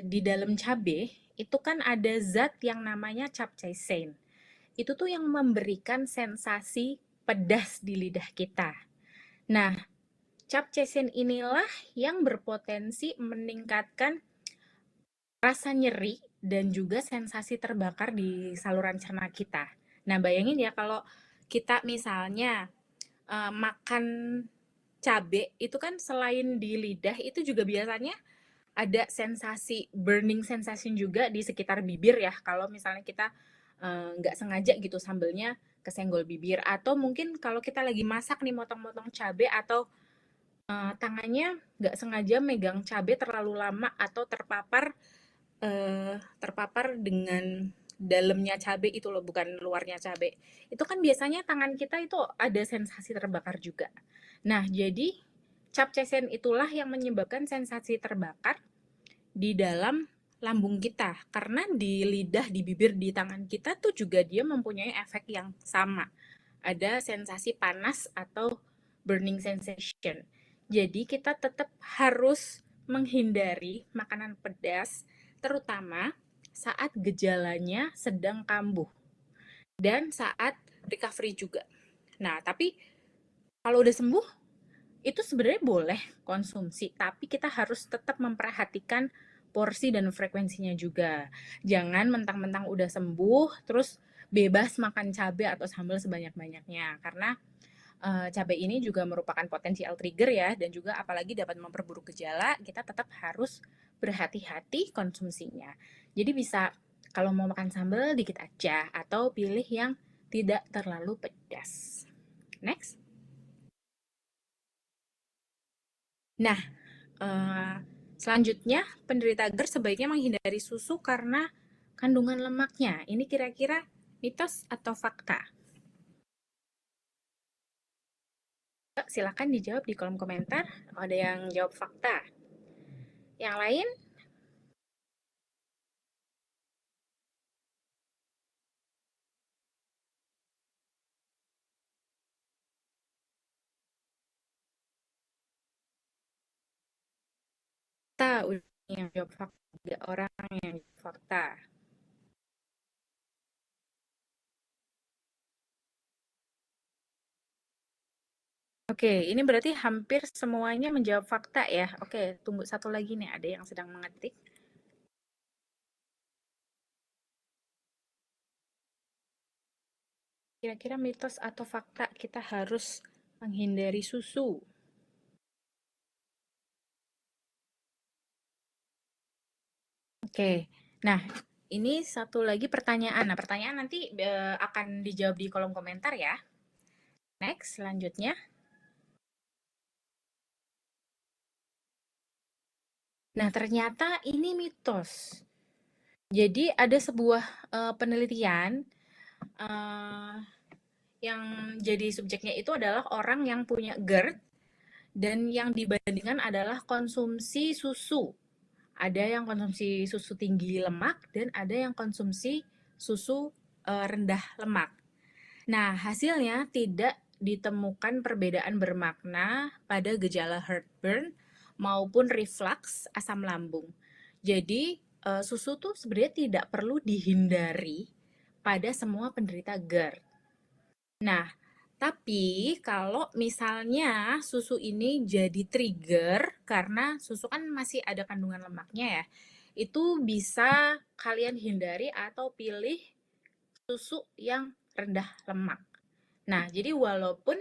di dalam cabe itu kan ada zat yang namanya capsaicin. Itu tuh yang memberikan sensasi pedas di lidah kita. Nah, capsaicin inilah yang berpotensi meningkatkan rasa nyeri dan juga sensasi terbakar di saluran cerna kita. Nah, bayangin ya kalau kita misalnya makan cabe itu kan selain di lidah itu juga biasanya ada sensasi burning sensation juga di sekitar bibir ya. Kalau misalnya kita nggak sengaja gitu sambelnya kesenggol bibir, atau mungkin kalau kita lagi masak nih motong-motong cabe, atau tangannya nggak sengaja megang cabe terlalu lama atau terpapar dengan dalamnya cabe itu loh, bukan luarnya cabe. Itu kan biasanya tangan kita itu ada sensasi terbakar juga. Nah, jadi capsaicin itulah yang menyebabkan sensasi terbakar di dalam lambung kita. Karena di lidah, di bibir, di tangan kita tuh juga dia mempunyai efek yang sama. Ada sensasi panas atau burning sensation. Jadi kita tetap harus menghindari makanan pedas, terutama saat gejalanya sedang kambuh dan saat recovery juga. Nah, tapi kalau udah sembuh itu sebenarnya boleh konsumsi, tapi kita harus tetap memperhatikan porsi dan frekuensinya juga. Jangan mentang-mentang udah sembuh terus bebas makan cabai atau sambal sebanyak-banyaknya, karena cabai ini juga merupakan potensial trigger ya, dan juga apalagi dapat memperburuk gejala. Kita tetap harus berhati-hati konsumsinya. Jadi bisa kalau mau makan sambal dikit aja atau pilih yang tidak terlalu pedas. Next. Nah, selanjutnya penderita GERD sebaiknya menghindari susu karena kandungan lemaknya. Ini kira-kira mitos atau fakta? Silakan dijawab di kolom komentar. Ada yang jawab fakta. Yang lain? Fakta, yang jawab fakta. 3 orang yang jawab fakta. Oke, ini berarti hampir semuanya menjawab fakta ya. Oke, tunggu satu lagi nih, ada yang sedang mengetik. Kira-kira mitos atau fakta kita harus menghindari susu? Oke, nah ini satu lagi pertanyaan. Nah, pertanyaan nanti akan dijawab di kolom komentar ya. Next, selanjutnya. Nah, ternyata ini mitos. Jadi ada sebuah penelitian yang jadi subjeknya itu adalah orang yang punya GERD, dan yang dibandingkan adalah konsumsi susu. Ada yang konsumsi susu tinggi lemak dan ada yang konsumsi susu rendah lemak. Nah, hasilnya tidak ditemukan perbedaan bermakna pada gejala heartburn maupun reflux asam lambung. Jadi, susu tuh sebenarnya tidak perlu dihindari pada semua penderita GERD. Nah, tapi kalau misalnya susu ini jadi trigger karena susu kan masih ada kandungan lemaknya ya, itu bisa kalian hindari atau pilih susu yang rendah lemak. Nah, jadi walaupun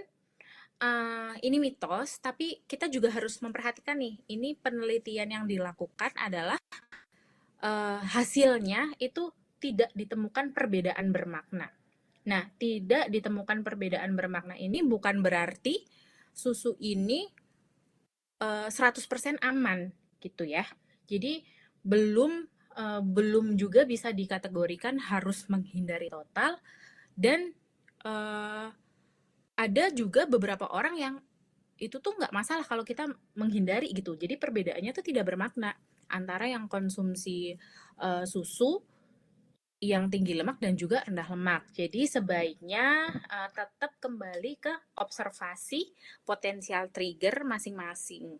ini mitos, tapi kita juga harus memperhatikan nih, ini penelitian yang dilakukan adalah hasilnya itu tidak ditemukan perbedaan bermakna. Nah, tidak ditemukan perbedaan bermakna ini bukan berarti susu ini 100% aman gitu ya. Jadi belum juga bisa dikategorikan harus menghindari total, dan ada juga beberapa orang yang itu tuh nggak masalah kalau kita menghindari gitu. Jadi perbedaannya tuh tidak bermakna antara yang konsumsi susu yang tinggi lemak dan juga rendah lemak. Jadi sebaiknya tetap kembali ke observasi potensial trigger masing-masing.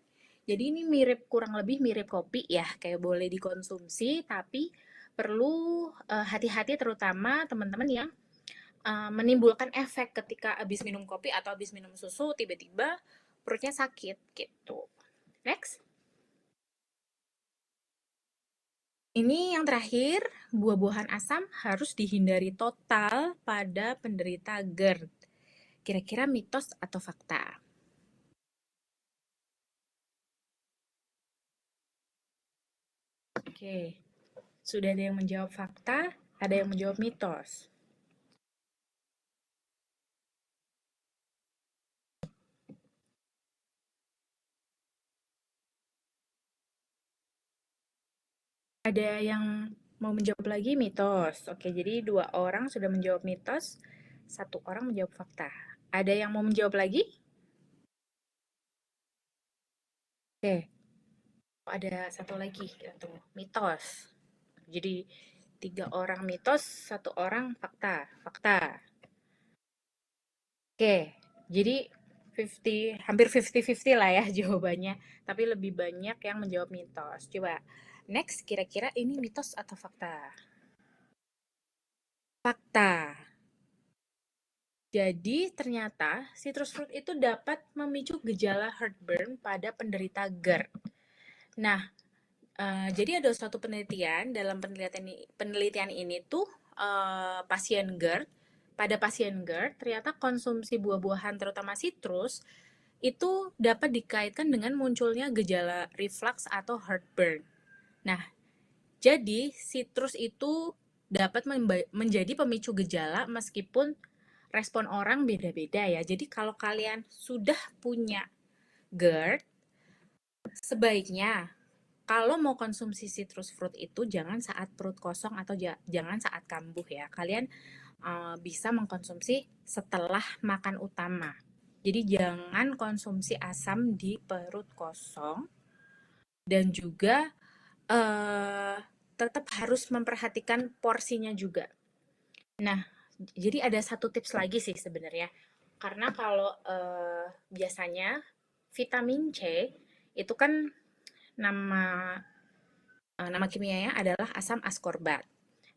Jadi ini kurang lebih mirip kopi ya, kayak boleh dikonsumsi, tapi perlu hati-hati terutama teman-teman yang menimbulkan efek ketika habis minum kopi atau habis minum susu tiba-tiba perutnya sakit gitu. Next. Ini yang terakhir, buah-buahan asam harus dihindari total pada penderita GERD. Kira-kira mitos atau fakta? Oke, sudah ada yang menjawab fakta, ada yang menjawab mitos. Ada yang mau menjawab lagi mitos. Oke, jadi 2 orang sudah menjawab mitos, 1 orang menjawab fakta. Ada yang mau menjawab lagi? Oke, ada 1 lagi, kita tunggu. Mitos. Jadi 3 orang mitos, 1 orang fakta. Fakta. Oke, jadi hampir 50-50 lah ya jawabannya. Tapi lebih banyak yang menjawab mitos. Coba, next, kira-kira ini mitos atau fakta? Fakta. Jadi ternyata citrus fruit itu dapat memicu gejala heartburn pada penderita GERD. Nah, jadi ada suatu penelitian, dalam penelitian ini tuh pasien GERD, pada pasien GERD ternyata konsumsi buah-buahan terutama citrus itu dapat dikaitkan dengan munculnya gejala reflux atau heartburn. Nah, jadi citrus itu dapat menjadi pemicu gejala meskipun respon orang beda-beda ya. Jadi kalau kalian sudah punya GERD, sebaiknya kalau mau konsumsi citrus fruit itu jangan saat perut kosong atau jangan saat kambuh ya. Kalian bisa mengkonsumsi setelah makan utama. Jadi jangan konsumsi asam di perut kosong dan juga uh, tetap harus memperhatikan porsinya juga. Nah, jadi ada satu tips lagi sih sebenarnya. Karena kalau biasanya vitamin C itu kan nama nama kimianya adalah asam askorbat.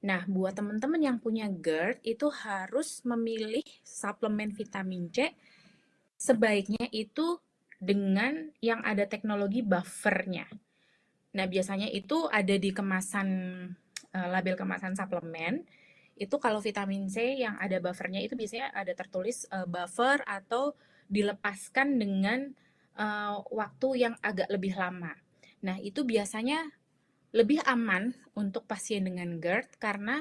Nah, buat teman-teman yang punya GERD itu harus memilih suplemen vitamin C sebaiknya itu dengan yang ada teknologi buffernya. Nah, biasanya itu ada di kemasan label kemasan suplemen. Itu kalau vitamin C yang ada buffernya itu biasanya ada tertulis buffer atau dilepaskan dengan waktu yang agak lebih lama. Nah, itu biasanya lebih aman untuk pasien dengan GERD karena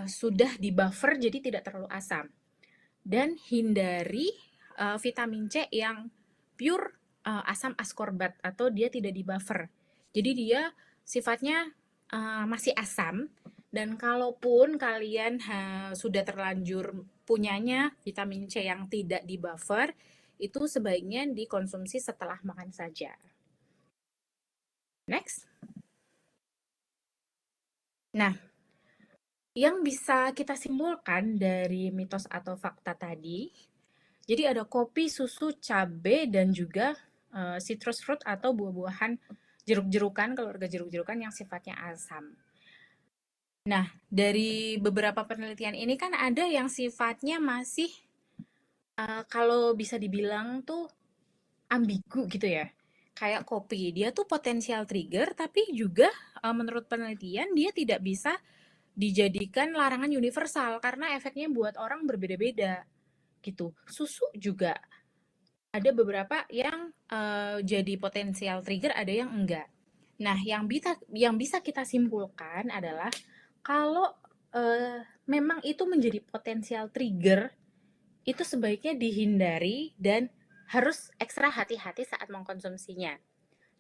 sudah di buffer jadi tidak terlalu asam. Dan hindari vitamin C yang pure asam askorbat atau dia tidak di buffer. Jadi dia sifatnya masih asam dan kalaupun kalian sudah terlanjur punyanya vitamin C yang tidak di buffer, itu sebaiknya dikonsumsi setelah makan saja. Next. Nah, yang bisa kita simpulkan dari mitos atau fakta tadi, jadi ada kopi, susu, cabai, dan juga citrus fruit atau buah-buahan jeruk-jerukan, keluarga jeruk-jerukan yang sifatnya asam. Nah, dari beberapa penelitian ini kan ada yang sifatnya masih kalau bisa dibilang tuh ambigu gitu ya. Kayak kopi, dia tuh potensial trigger, tapi juga menurut penelitian dia tidak bisa dijadikan larangan universal karena efeknya buat orang berbeda-beda gitu. Susu juga ada beberapa yang jadi potensial trigger, ada yang enggak. Nah, yang bisa kita simpulkan adalah kalau memang itu menjadi potensial trigger, itu sebaiknya dihindari dan harus ekstra hati-hati saat mengkonsumsinya.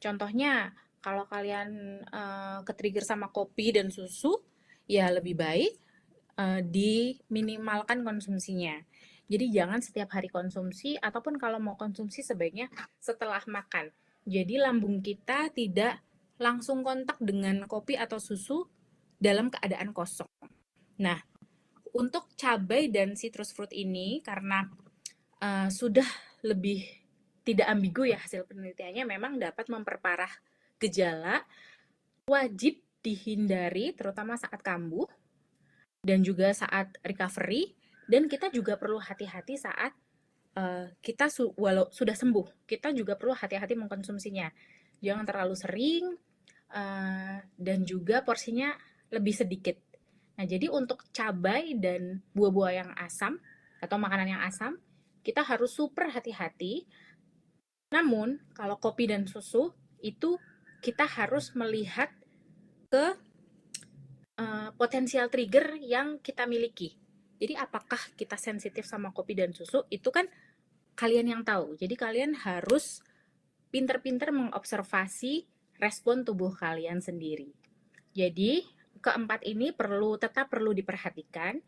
Contohnya, kalau kalian ke-trigger sama kopi dan susu, ya lebih baik diminimalkan konsumsinya. Jadi jangan setiap hari konsumsi, ataupun kalau mau konsumsi sebaiknya setelah makan. Jadi lambung kita tidak langsung kontak dengan kopi atau susu dalam keadaan kosong. Nah, untuk cabai dan citrus fruit ini karena sudah lebih tidak ambigu ya hasil penelitiannya, memang dapat memperparah gejala, wajib dihindari terutama saat kambuh dan juga saat recovery, dan kita juga perlu hati-hati saat kita walau sudah sembuh, kita juga perlu hati-hati mengkonsumsinya. Jangan terlalu sering, dan juga porsinya lebih sedikit. Nah, jadi untuk cabai dan buah-buah yang asam atau makanan yang asam, kita harus super hati-hati. Namun, kalau kopi dan susu itu kita harus melihat ke potensial trigger yang kita miliki. Jadi apakah kita sensitif sama kopi dan susu, itu kan kalian yang tahu. Jadi kalian harus pinter-pinter mengobservasi respon tubuh kalian sendiri. Jadi keempat ini tetap perlu diperhatikan.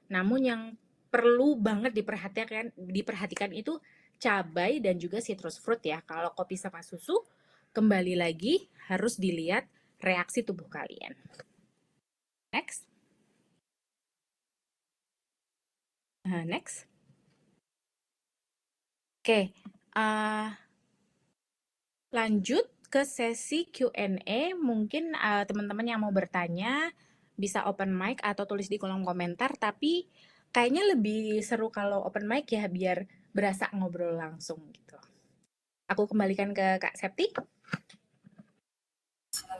Namun yang perlu banget diperhatikan itu cabai dan juga citrus fruit ya. Kalau kopi sama susu, kembali lagi harus dilihat reaksi tubuh kalian. Next. Next. Oke, lanjut ke sesi Q&A. Mungkin teman-teman yang mau bertanya bisa open mic atau tulis di kolom komentar, tapi kayaknya lebih seru kalau open mic ya, biar berasa ngobrol langsung gitu. Aku kembalikan ke Kak Septi.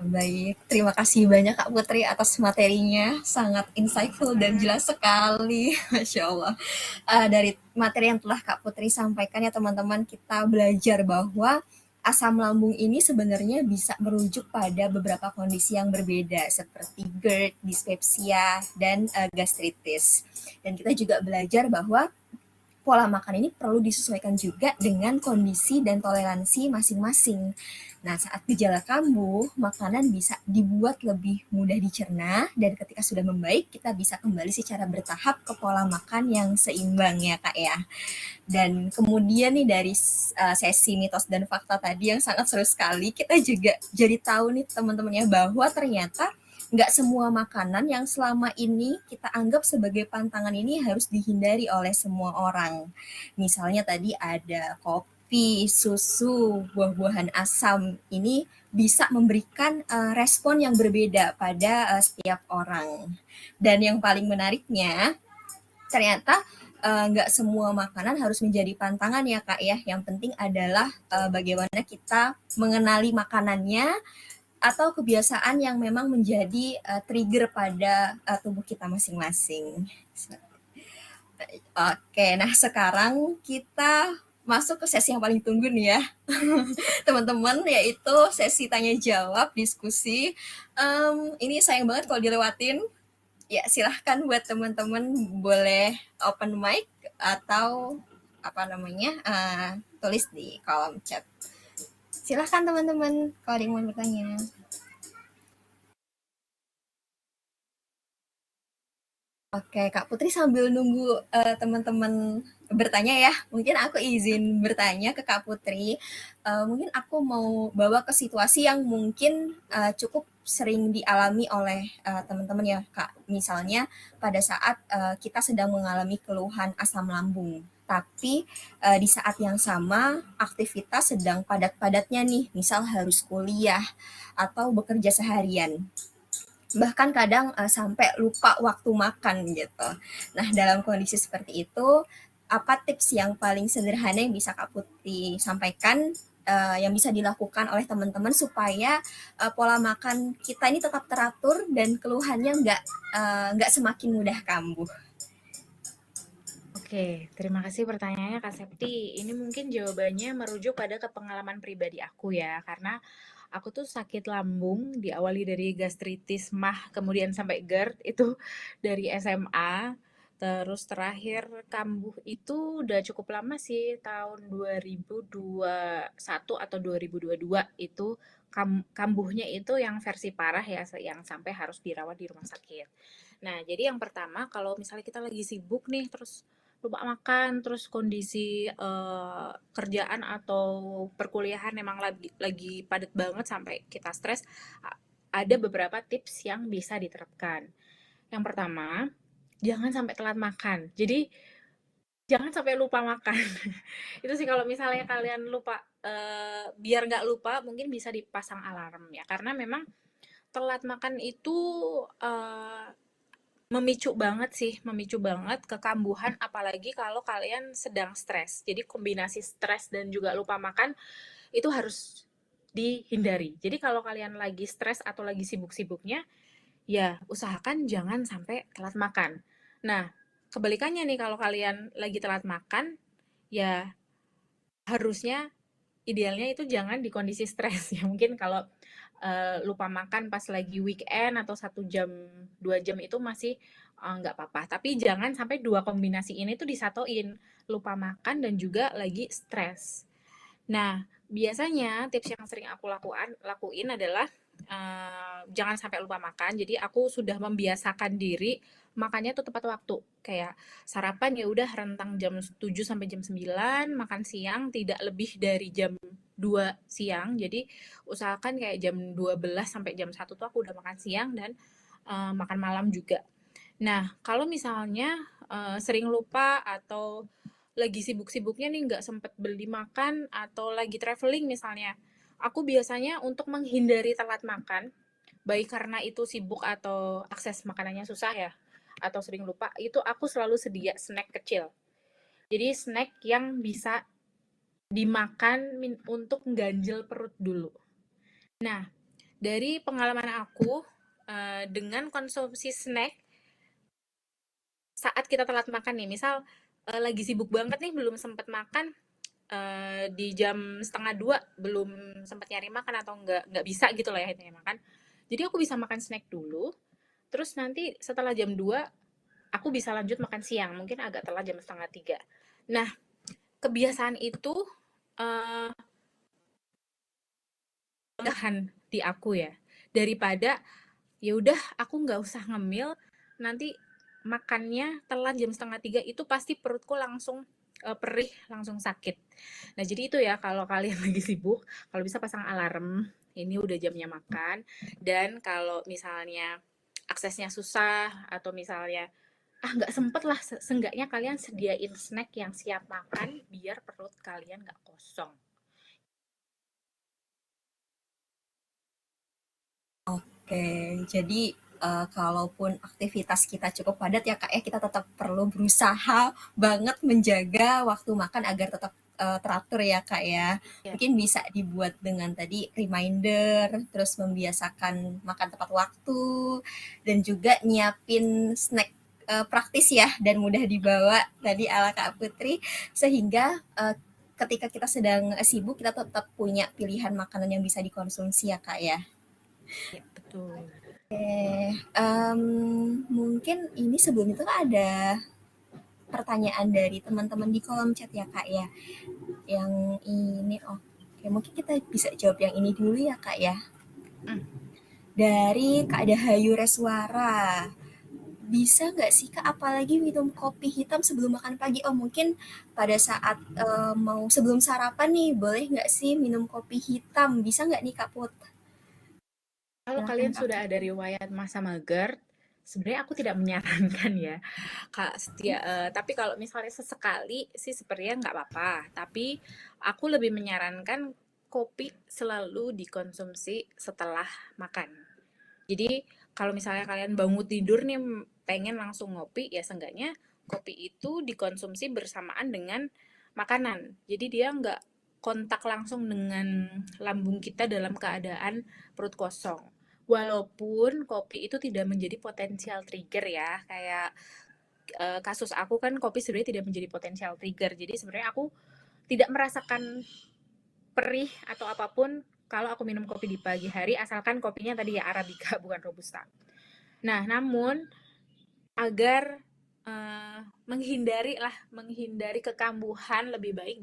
Baik, terima kasih banyak Kak Putri atas materinya, sangat insightful dan jelas sekali, Masya Allah. Dari materi yang telah Kak Putri sampaikan ya teman-teman, kita belajar bahwa asam lambung ini sebenarnya bisa merujuk pada beberapa kondisi yang berbeda seperti GERD, dispepsia, dan gastritis. Dan kita juga belajar bahwa pola makan ini perlu disesuaikan juga dengan kondisi dan toleransi masing-masing. Nah, saat gejala kambuh, makanan bisa dibuat lebih mudah dicerna dan ketika sudah membaik, kita bisa kembali secara bertahap ke pola makan yang seimbang ya Kak ya. Dan kemudian nih dari sesi mitos dan fakta tadi yang sangat seru sekali, kita juga jadi tahu nih teman-teman ya bahwa ternyata nggak semua makanan yang selama ini kita anggap sebagai pantangan ini harus dihindari oleh semua orang. Misalnya tadi ada kopi, susu, buah-buahan asam ini bisa memberikan respon yang berbeda pada setiap orang. Dan yang paling menariknya, ternyata nggak semua makanan harus menjadi pantangan ya Kak ya. Yang penting adalah bagaimana kita mengenali makanannya atau kebiasaan yang memang menjadi trigger pada tubuh kita masing-masing. Oke, nah sekarang kita masuk ke sesi yang paling tunggu nih ya, teman-teman, yaitu sesi tanya jawab diskusi. Ini sayang banget kalau dilewatin. Ya silahkan buat teman-teman boleh open mic atau apa namanya tulis di kolom chat. Silahkan teman-teman kalau ada yang mau bertanya. Oke, Kak Putri sambil nunggu teman-teman bertanya ya, mungkin aku izin bertanya ke Kak Putri. Mungkin aku mau bawa ke situasi yang mungkin cukup sering dialami oleh teman-teman ya, Kak. Misalnya pada saat kita sedang mengalami keluhan asam lambung, tapi di saat yang sama aktivitas sedang padat-padatnya nih, misal harus kuliah atau bekerja seharian, bahkan kadang sampai lupa waktu makan gitu. Nah, dalam kondisi seperti itu, apa tips yang paling sederhana yang bisa Kak Putri sampaikan yang bisa dilakukan oleh teman-teman supaya pola makan kita ini tetap teratur dan keluhannya nggak semakin mudah kambuh? Oke, terima kasih pertanyaannya Kak Septi. Ini mungkin jawabannya merujuk pada pengalaman pribadi aku ya, karena aku tuh sakit lambung diawali dari gastritis mah kemudian sampai GERD itu dari SMA. Terus terakhir kambuh itu udah cukup lama sih, tahun 2021 atau 2022 itu kambuhnya itu yang versi parah ya, yang sampai harus dirawat di rumah sakit. Nah, jadi yang pertama kalau misalnya kita lagi sibuk nih, terus lupa makan, terus kondisi kerjaan atau perkuliahan emang lagi padat banget sampai kita stres, ada beberapa tips yang bisa diterapkan. Yang pertama, jangan sampai telat makan. Jadi Jangan sampai lupa makan. Itu sih kalau misalnya kalian lupa, biar nggak lupa mungkin bisa dipasang alarm ya, karena memang telat makan itu, eee, memicu banget sih, memicu banget kekambuhan apalagi kalau kalian sedang stres. Jadi kombinasi stres dan juga lupa makan itu harus dihindari. Jadi kalau kalian lagi stres atau lagi sibuk-sibuknya, ya usahakan jangan sampai telat makan. Nah, kebalikannya nih kalau kalian lagi telat makan, ya harusnya idealnya itu jangan di kondisi stres ya. Mungkin kalau lupa makan pas lagi weekend atau 1 jam 2 jam itu masih nggak apa-apa. Tapi jangan sampai dua kombinasi ini tuh disatuin, lupa makan dan juga lagi stres. Nah, biasanya tips yang sering aku lakuin adalah jangan sampai lupa makan. Jadi aku sudah membiasakan diri makannya tuh tepat waktu. Kayak sarapan ya udah rentang jam 7 sampai jam 9, makan siang tidak lebih dari jam 2 siang. Jadi usahakan kayak jam 12 sampai jam 1 tuh aku udah makan siang dan makan malam juga. Nah, kalau misalnya sering lupa atau lagi sibuk-sibuknya nih nggak sempet beli makan atau lagi traveling misalnya, aku biasanya untuk menghindari telat makan, baik karena itu sibuk atau akses makanannya susah ya, atau sering lupa, itu aku selalu sedia snack kecil. Jadi snack yang bisa dimakan untuk ganjel perut dulu. Nah, dari pengalaman aku dengan konsumsi snack saat kita telat makan nih, misal lagi sibuk banget nih belum sempet makan, di jam setengah dua belum sempat nyari makan atau nggak bisa gitu lah ya intinya makan. Jadi aku bisa makan snack dulu, terus nanti setelah jam 2 aku bisa lanjut makan siang, mungkin agak telat jam setengah tiga. Nah, kebiasaan itu eh di aku ya, daripada ya udah aku nggak usah ngemil, nanti makannya telat jam setengah tiga itu pasti perutku langsung perih, langsung sakit. Nah jadi itu ya kalau kalian lagi sibuk, kalau bisa pasang alarm, ini udah jamnya makan, dan kalau misalnya aksesnya susah atau misalnya nggak sempet lah, seenggaknya kalian sediain snack yang siap makan biar perut kalian nggak kosong. Oke, jadi kalaupun aktivitas kita cukup padat ya Kak ya, kita tetap perlu berusaha banget menjaga waktu makan agar tetap teratur ya Kak ya. Ya, Mungkin bisa dibuat dengan tadi reminder, terus membiasakan makan tepat waktu, dan juga nyiapin snack praktis ya dan mudah dibawa tadi ala Kak Putri, sehingga ketika kita sedang sibuk kita tetap punya pilihan makanan yang bisa dikonsumsi ya Kak ya. ya betul. Mungkin ini sebelum itu Kak ada pertanyaan dari teman-teman di kolom chat ya Kak ya. Yang ini oke, mungkin kita bisa jawab yang ini dulu ya Kak ya. Hmm. Dari Kak Dahayu Reswara. Bisa nggak sih Kak apalagi minum kopi hitam sebelum makan pagi? Oh mungkin pada saat mau sebelum sarapan nih boleh nggak sih minum kopi hitam? Bisa nggak nih Kak Put? Kalau Silahkan kalian Kak sudah ada Putri. riwayat masa mager, sebenarnya aku tidak menyarankan ya, Kak Setia. Tapi kalau misalnya sesekali sih sepertinya nggak apa-apa. Tapi aku lebih menyarankan kopi selalu dikonsumsi setelah makan. Jadi kalau misalnya kalian bangun tidur nih pengen langsung ngopi, ya seenggaknya kopi itu dikonsumsi bersamaan dengan makanan. Jadi dia nggak kontak langsung dengan lambung kita dalam keadaan perut kosong. Walaupun kopi itu tidak menjadi potensial trigger ya, kayak kasus aku kan kopi sebenarnya tidak menjadi potensial trigger. Jadi sebenarnya aku tidak merasakan perih atau apapun kalau aku minum kopi di pagi hari asalkan kopinya tadi ya arabica bukan robusta. Nah, namun agar menghindari kekambuhan lebih baik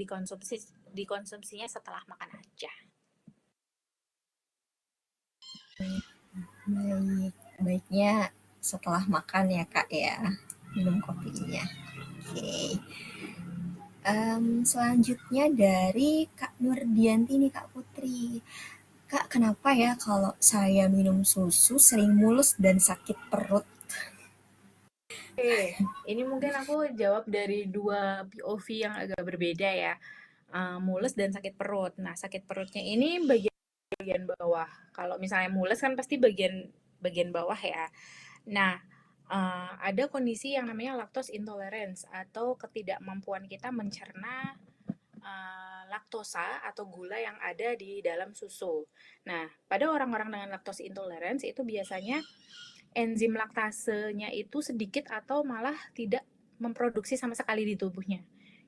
dikonsumsinya setelah makan aja. Baik, baiknya setelah makan ya Kak ya, minum kopinya. Oke. Selanjutnya dari Kak Nurdianti nih Kak Putri. Kak, kenapa ya kalau saya minum susu sering mulus dan sakit perut? Oke, ini mungkin aku jawab dari dua POV yang agak berbeda ya. Mules dan sakit perut. Nah, sakit perutnya ini bagian bawah. Kalau misalnya mules kan pasti bagian bagian bawah ya. Nah, ada kondisi yang namanya lactose intolerance atau ketidakmampuan kita mencerna laktosa atau gula yang ada di dalam susu. Nah, pada orang-orang dengan lactose intolerance itu biasanya enzim laktasenya itu sedikit atau malah tidak memproduksi sama sekali di tubuhnya.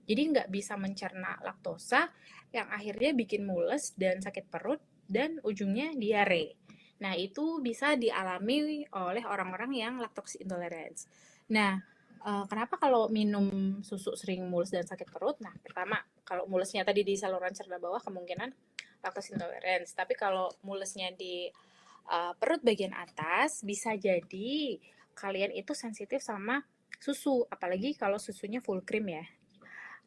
Jadi nggak bisa mencerna laktosa yang akhirnya bikin mules dan sakit perut dan ujungnya diare. Nah, itu bisa dialami oleh orang-orang yang lactose intolerance. Nah, kenapa kalau minum susu sering mules dan sakit perut? Nah, pertama, kalau mulesnya tadi di saluran cerna bawah kemungkinan lactose intolerance. Tapi kalau mulesnya di perut bagian atas bisa jadi kalian itu sensitif sama susu, apalagi kalau susunya full cream ya.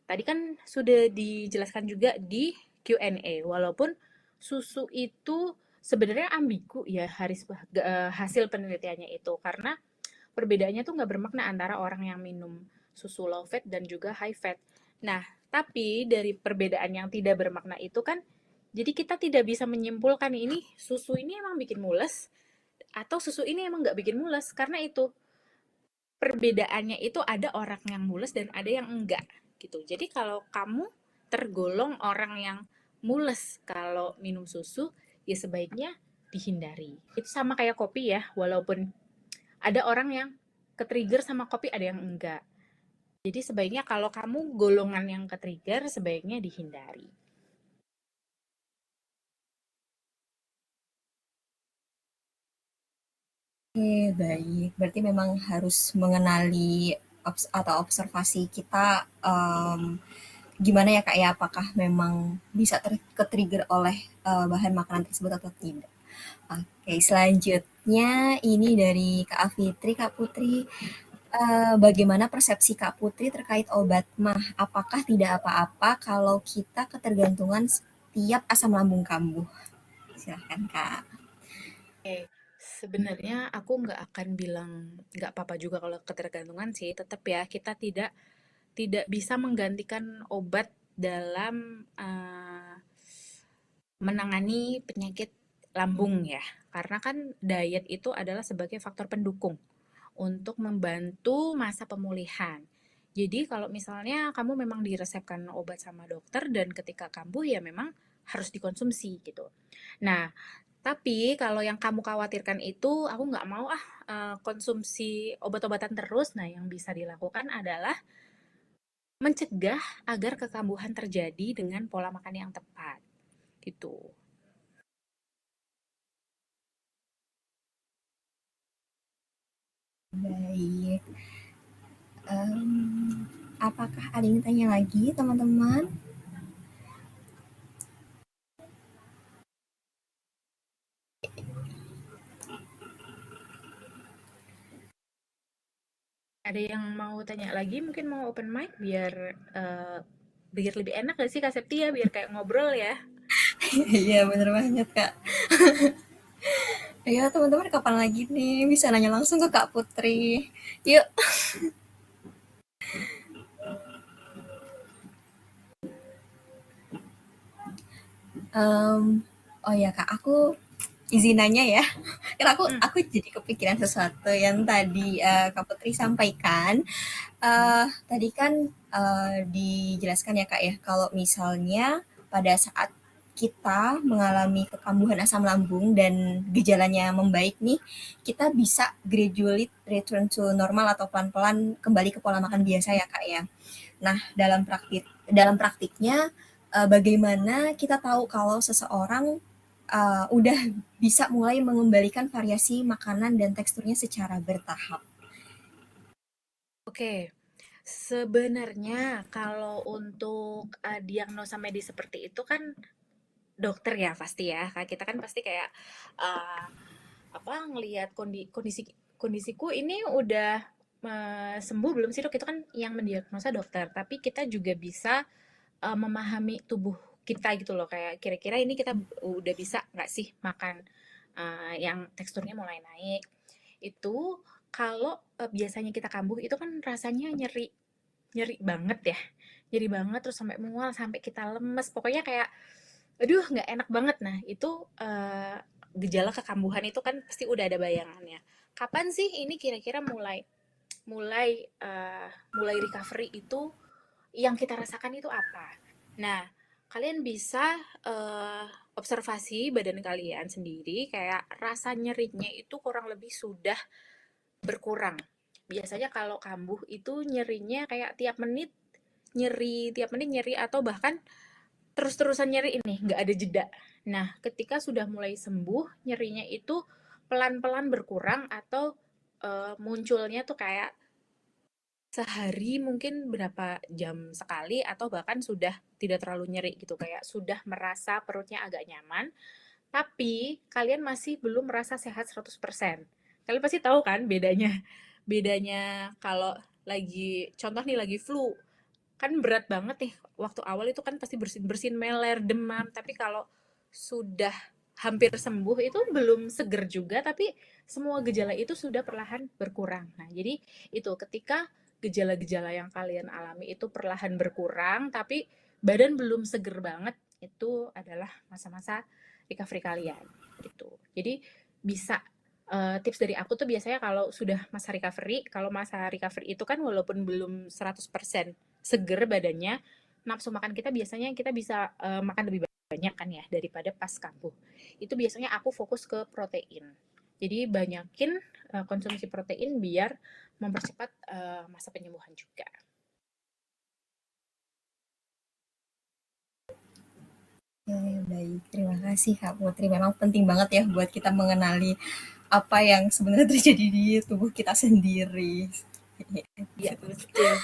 Tadi kan sudah dijelaskan juga di Q&A, walaupun susu itu sebenarnya ambigu ya hasil penelitiannya itu, karena perbedaannya tuh nggak bermakna antara orang yang minum susu low fat dan juga high fat. Nah, tapi dari perbedaan yang tidak bermakna itu kan, jadi kita tidak bisa menyimpulkan ini susu ini emang bikin mules atau susu ini emang nggak bikin mules, karena itu perbedaannya itu ada orang yang mules dan ada yang enggak gitu. Jadi kalau kamu tergolong orang yang mules kalau minum susu, ya sebaiknya dihindari. Itu sama kayak kopi ya, walaupun ada orang yang ke-trigger sama kopi, ada yang enggak. Jadi sebaiknya kalau kamu golongan yang ke-trigger, sebaiknya dihindari. Oke, baik. Berarti memang harus mengenali atau observasi kita gimana ya Kak ya, apakah memang bisa ke-trigger oleh bahan makanan tersebut atau tidak. Oke, selanjutnya ini dari Kak Afitri, Kak Putri. Bagaimana persepsi Kak Putri terkait obat mah? Apakah tidak apa-apa kalau kita ketergantungan setiap asam lambung kambuh? Silahkan Kak. Oke, sebenarnya aku nggak akan bilang nggak apa-apa juga kalau ketergantungan sih. Tetap ya, kita tidak tidak bisa menggantikan obat dalam menangani penyakit lambung ya. Karena kan diet itu adalah sebagai faktor pendukung untuk membantu masa pemulihan. Jadi kalau misalnya kamu memang diresepkan obat sama dokter dan ketika kambuh ya memang harus dikonsumsi gitu. Nah, tapi kalau yang kamu khawatirkan itu, aku nggak mau konsumsi obat-obatan terus. Nah, yang bisa dilakukan adalah mencegah agar kekambuhan terjadi dengan pola makan yang tepat, gitu. Baik. Apakah ada yang tanya lagi teman-teman? Ada yang mau tanya lagi, mungkin mau open mic biar eh, biar lebih enak gak sih Kak Septia, biar kayak ngobrol ya. Iya bener banget Kak. Ya teman-teman kapan lagi nih bisa nanya langsung ke Kak Putri. Yuk. Oh ya Kak, aku izin nanya ya. Karena Hmm, aku jadi kepikiran sesuatu yang tadi Kak Putri sampaikan. Tadi kan dijelaskan ya Kak ya, kalau misalnya pada saat kita mengalami kekambuhan asam lambung dan gejalanya membaik nih, kita bisa gradually return to normal atau pelan-pelan kembali ke pola makan biasa ya Kak ya. Nah, dalam praktiknya bagaimana kita tahu kalau seseorang udah bisa mulai mengembalikan variasi makanan dan teksturnya secara bertahap. oke. Sebenarnya kalau untuk diagnosa medis seperti itu kan dokter ya pasti ya. Kayak kita kan pasti kayak uh, apa ngelihat kondisi kondisiku ini udah sembuh belum sih dok, itu kan yang mendiagnosa dokter, tapi kita juga bisa memahami tubuh kita gitu loh, kayak kira-kira ini kita udah bisa nggak sih makan yang teksturnya mulai naik itu. kalau biasanya kita kambuh itu kan rasanya nyeri nyeri banget ya, nyeri banget terus sampai mual, sampai kita lemes, pokoknya kayak aduh nggak enak banget. Nah itu gejala kekambuhan itu kan pasti udah ada bayangannya. Kapan sih ini kira-kira mulai mulai mulai recovery itu yang kita rasakan itu apa? Nah, kalian bisa observasi badan kalian sendiri, kayak rasa nyerinya itu kurang lebih sudah berkurang. Biasanya kalau kambuh itu nyerinya kayak tiap menit nyeri atau bahkan terus-terusan nyeri ini, nggak ada jeda. Nah, ketika sudah mulai sembuh, nyerinya itu pelan-pelan berkurang atau munculnya tuh kayak sehari mungkin berapa jam sekali atau bahkan sudah tidak terlalu nyeri gitu, kayak sudah merasa perutnya agak nyaman, tapi kalian masih belum merasa sehat 100%. Kalian pasti tahu kan bedanya? Bedanya kalau lagi contoh nih lagi flu, kan berat banget nih. Waktu awal itu kan pasti bersin-bersin, meler, demam, tapi kalau sudah hampir sembuh itu belum seger juga, tapi semua gejala itu sudah perlahan berkurang. Nah, jadi itu ketika gejala-gejala yang kalian alami itu perlahan berkurang, tapi badan belum seger banget, itu adalah masa-masa recovery kalian gitu. Jadi bisa tips dari aku tuh biasanya kalau sudah masa recovery, kalau masa recovery itu kan walaupun belum 100% seger badannya, nafsu makan kita biasanya kita bisa makan lebih banyak kan ya daripada pas kambuh. Itu biasanya aku fokus ke protein. Jadi banyakin konsumsi protein biar mempercepat masa penyembuhan juga. Oke, baik. Terima kasih Kak Putri. Memang penting banget ya buat kita mengenali apa yang sebenarnya terjadi di tubuh kita sendiri. Iya, betul.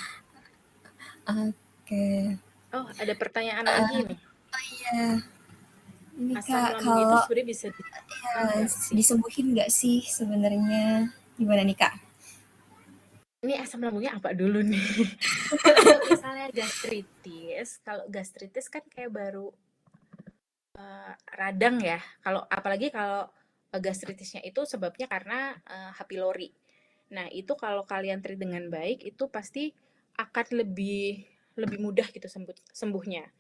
Oke. Oh, ada pertanyaan lagi nih. Ya, ini Asam Kak, lambung itu kalau sebenarnya bisa disembuhin ya, nggak sih? disembuhin nggak sih sebenarnya? Gimana nih Kak? Ini asam lambungnya apa dulu nih? Kalau misalnya gastritis, kalau gastritis kan kayak baru radang ya. Kalau apalagi kalau gastritisnya itu sebabnya karena H. pylori. Nah, itu kalau kalian treat dengan baik itu pasti akan lebih lebih mudah gitu sembuhnya.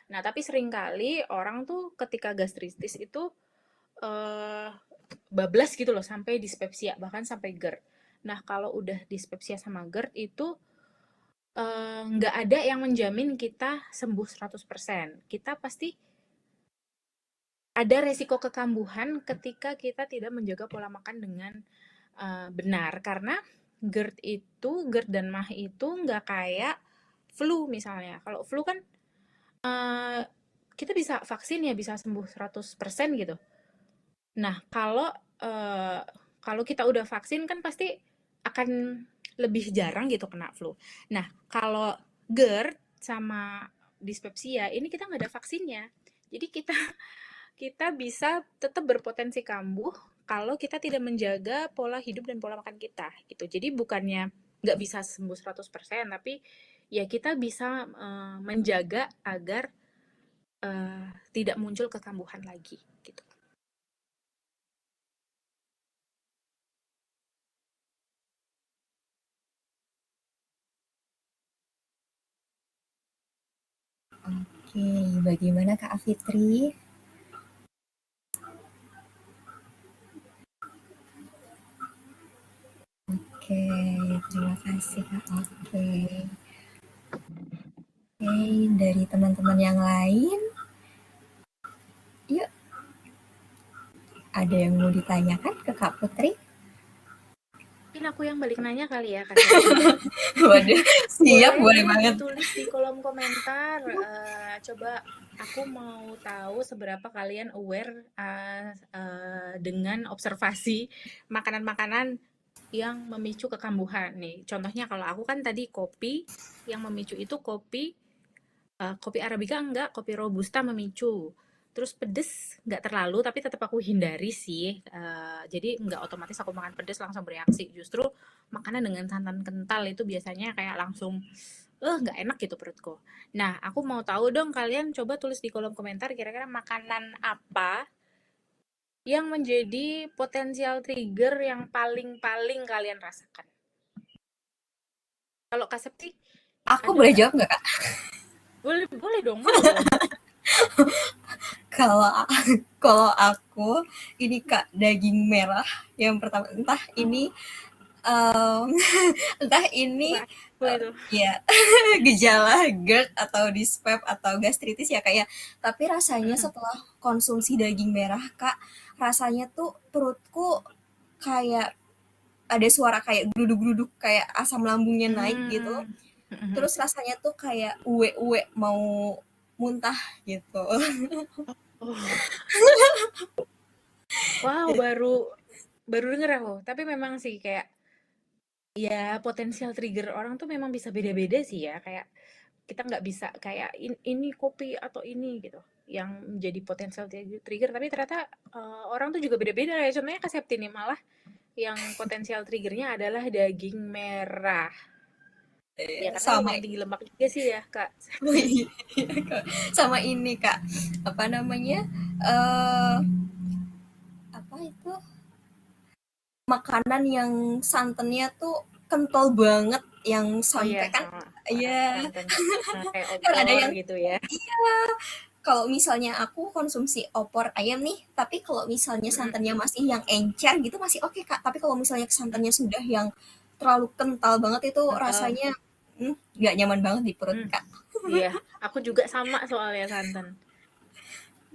Nah, tapi seringkali orang tuh ketika gastritis itu eh, bablas gitu loh sampai dispepsia bahkan sampai GERD. Nah, kalau udah dispepsia sama GERD itu nggak ada yang menjamin kita sembuh 100%. Kita pasti ada resiko kekambuhan ketika kita tidak menjaga pola makan dengan benar. Karena GERD dan MAH itu nggak kayak flu misalnya. Kalau flu kan eh, kita bisa vaksin ya bisa sembuh 100% gitu. Nah, eh, kalau kita udah vaksin kan pasti akan lebih jarang gitu kena flu. Nah, kalau GERD sama dispepsia ini kita nggak ada vaksinnya. Jadi kita kita bisa tetap berpotensi kambuh kalau kita tidak menjaga pola hidup dan pola makan kita gitu. Jadi bukannya nggak bisa sembuh 100%, tapi ya kita bisa menjaga agar tidak muncul kekambuhan lagi gitu. Oke, bagaimana Kak Fitri? Oke, terima kasih Kak. Oke. Oke, dari teman-teman yang lain, yuk ada yang mau ditanyakan ke Kak Putri? Mungkin aku yang balik nanya kali ya, Kak Selvi. Waduh, siap, Boleh boleh nih banget. ditulis di kolom komentar. Coba aku mau tahu seberapa kalian aware dengan observasi makanan-makanan yang memicu kekambuhan nih. Contohnya kalau aku kan tadi kopi yang memicu itu kopi arabica enggak, kopi robusta memicu. Terus pedes nggak terlalu, tapi tetap aku hindari sih. Jadi nggak otomatis aku makan pedes langsung bereaksi. Justru makanan dengan santan kental itu biasanya kayak langsung, nggak enak gitu perutku. Nah, aku mau tahu dong kalian coba tulis di kolom komentar kira-kira makanan apa yang menjadi potensial trigger yang paling-paling kalian rasakan? Kalau Kak Septi, Aku ada boleh nggak? jawab nggak, Kak? Boleh, boleh dong, boleh dong. Kalau kalau aku ini Kak, daging merah yang pertama, entah ini em, entah ini Bukan, boleh tuh. ya gejala GERD atau dyspep atau gastritis ya Kak ya. Tapi rasanya Mm-mm. setelah konsumsi daging merah Kak, rasanya tuh perutku kayak ada suara kayak gluduk-gluduk, kayak asam lambungnya naik gitu. Hmm. Mm-mm. Terus rasanya tuh kayak uwe-uwe mau muntah gitu. Oh, wow, baru baru denger aku. Tapi memang sih kayak ya potensial trigger orang tuh memang bisa beda-beda sih ya. Kayak kita nggak bisa kayak ini kopi atau ini gitu yang menjadi potensial trigger. Tapi ternyata orang tuh juga beda-beda ya. Contohnya Kak Septi nih malah yang potensial triggernya adalah daging merah. Ya karena Sama lumayan tinggi lemak juga sih ya Kak oh Septi. iya, sama ini Kak, apa namanya, eee, apa itu, makanan yang santannya tuh kental banget, yang Oh iya sampai kan sama iya, santan kayak kan ada opor yang gitu ya. kalau misalnya aku konsumsi opor ayam nih, tapi kalau misalnya Mm-mm. santannya masih yang encer gitu masih oke Kak, tapi kalau misalnya santannya sudah yang terlalu kental banget itu Heeh. rasanya, nggak nyaman banget di perut Hmm, Kak. iya, aku juga sama soalnya santan.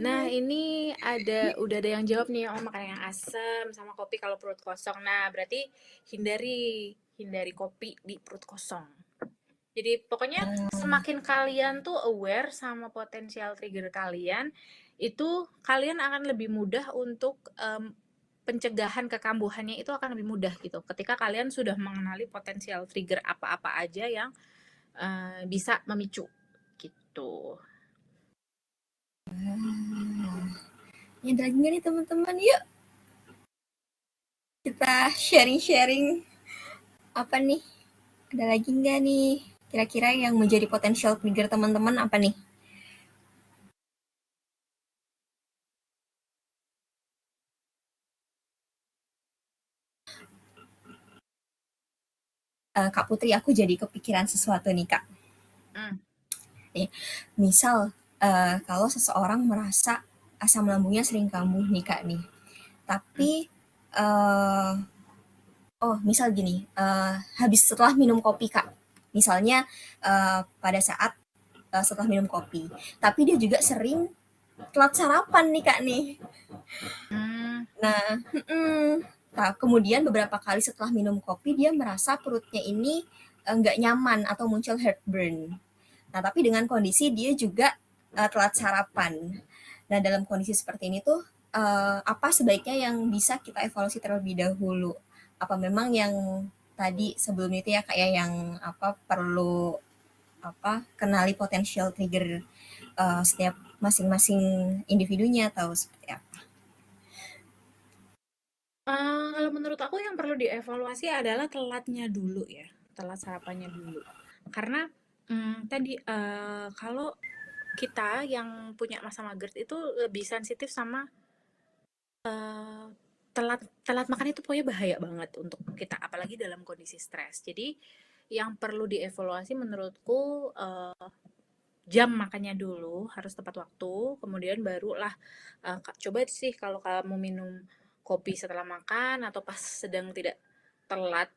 Nah, ini udah ada yang jawab nih, oh makan yang asam sama kopi kalau perut kosong. Nah, berarti hindari hindari kopi di perut kosong. Jadi pokoknya semakin kalian tuh aware sama potensial trigger kalian, itu kalian akan lebih mudah untuk pencegahan kekambuhannya itu akan lebih mudah gitu. Ketika kalian sudah mengenali potensial trigger apa-apa aja yang bisa memicu gitu. Ini ada lagi nggak nih teman-teman? Yuk kita sharing-sharing apa nih? Ada lagi nggak nih? Kira-kira yang menjadi potensial trigger teman-teman apa nih? Kak Putri, aku jadi kepikiran sesuatu nih Kak. Hmm. Nih, misal kalau seseorang merasa asam lambungnya sering kambuh nih Kak nih, Hmm. tapi uh, oh misal gini, habis setelah minum kopi Kak, misalnya pada saat setelah minum kopi, tapi dia juga sering telat sarapan nih Kak nih. Hmm. Nah, nah, kemudian beberapa kali setelah minum kopi dia merasa perutnya ini nggak nyaman atau muncul heartburn. Nah, tapi dengan kondisi dia juga telat sarapan. Nah, dalam kondisi seperti ini tuh apa sebaiknya yang bisa kita evaluasi terlebih dahulu? Apa memang yang tadi sebelum itu ya kayak yang apa perlu apa kenali potensial trigger setiap masing-masing individunya atau seperti apa? Kalau menurut aku yang perlu dievaluasi adalah telatnya dulu ya, telat sarapannya dulu. Karena tadi kalau kita yang punya masa GERD itu lebih sensitif sama eh, telat telat makan itu pokoknya bahaya banget untuk kita, apalagi dalam kondisi stres. Jadi yang perlu dievaluasi menurutku jam makannya dulu harus tepat waktu, kemudian barulah coba sih kalau kamu minum kopi setelah makan atau pas sedang tidak telat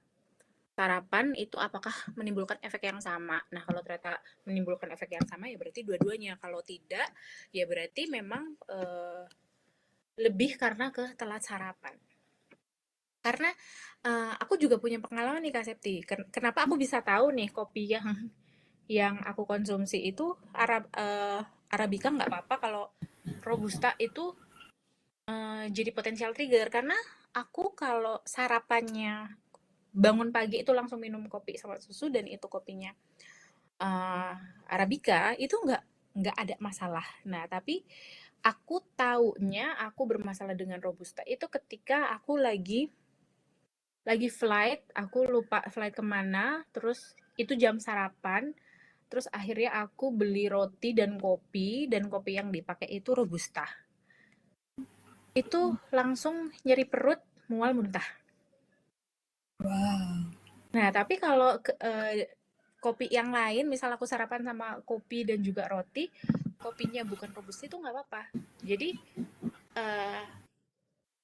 sarapan itu apakah menimbulkan efek yang sama. Nah, kalau ternyata menimbulkan efek yang sama ya berarti dua-duanya. Kalau tidak ya berarti memang lebih karena ke telat sarapan. Karena aku juga punya pengalaman nih Kak Septi. Kenapa aku bisa tahu nih kopi yang aku konsumsi itu Arabica nggak apa-apa, kalau Robusta itu jadi potensial trigger karena aku kalau sarapannya bangun pagi itu langsung minum kopi sama susu dan itu kopinya uh, Arabica itu nggak ada masalah. Nah tapi aku taunya aku bermasalah dengan Robusta itu ketika aku lagi flight, aku lupa flight kemana, terus itu jam sarapan, terus akhirnya aku beli roti dan kopi yang dipakai itu Robusta. itu langsung nyeri perut, mual, muntah. Wow. Nah, tapi kalau kopi yang lain, misal aku sarapan sama kopi dan juga roti, kopinya bukan robusta itu nggak apa-apa. Jadi, eh,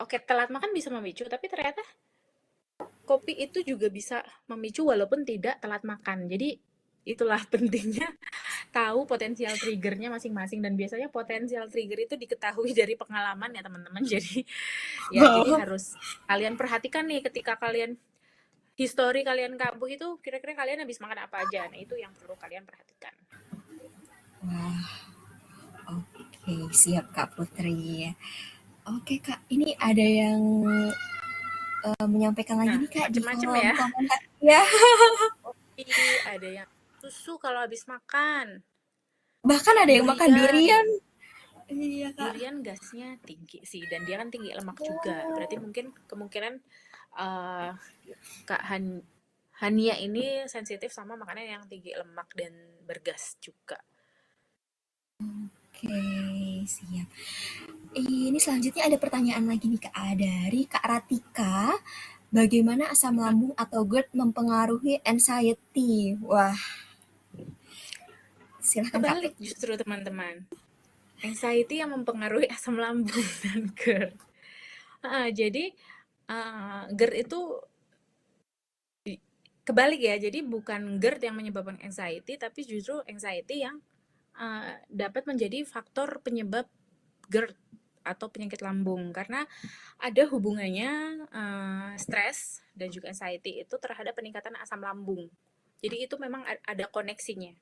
oke, telat makan bisa memicu, tapi ternyata kopi itu juga bisa memicu walaupun tidak telat makan. Jadi, itulah pentingnya tahu potensial triggernya masing-masing, dan biasanya potensial trigger itu diketahui dari pengalaman ya teman-teman. Jadi Wow. harus kalian perhatikan nih ketika kalian histori kalian kambuh itu, kira-kira kalian habis makan apa aja. Nah, itu yang perlu kalian perhatikan. Wah, oke, siap Kak Putri. Oke Kak, ini ada yang menyampaikan lagi Nah, nih Kak di macem-macem kolom ya. komentar. Ya, Kopi, ada yang susu kalau habis makan, bahkan ada yang makan durian. durian. Iya Kak. Durian gasnya tinggi sih, dan dia kan tinggi lemak juga. Berarti mungkin kemungkinan uh, Kak Hania ini sensitif sama makanan yang tinggi lemak dan bergas juga. Oke, siap. Ini selanjutnya ada pertanyaan lagi nih Kak, dari Kak Ratika. Bagaimana asam lambung atau GERD mempengaruhi anxiety? Wah, silahkan Kak Kebalik Put. justru teman-teman. Anxiety yang mempengaruhi asam lambung dan GERD. Jadi GERD itu kebalik ya. Jadi bukan GERD yang menyebabkan anxiety, tapi justru anxiety yang dapat menjadi faktor penyebab GERD atau penyakit lambung, karena ada hubungannya stres dan juga anxiety itu terhadap peningkatan asam lambung. Jadi itu memang ada koneksinya.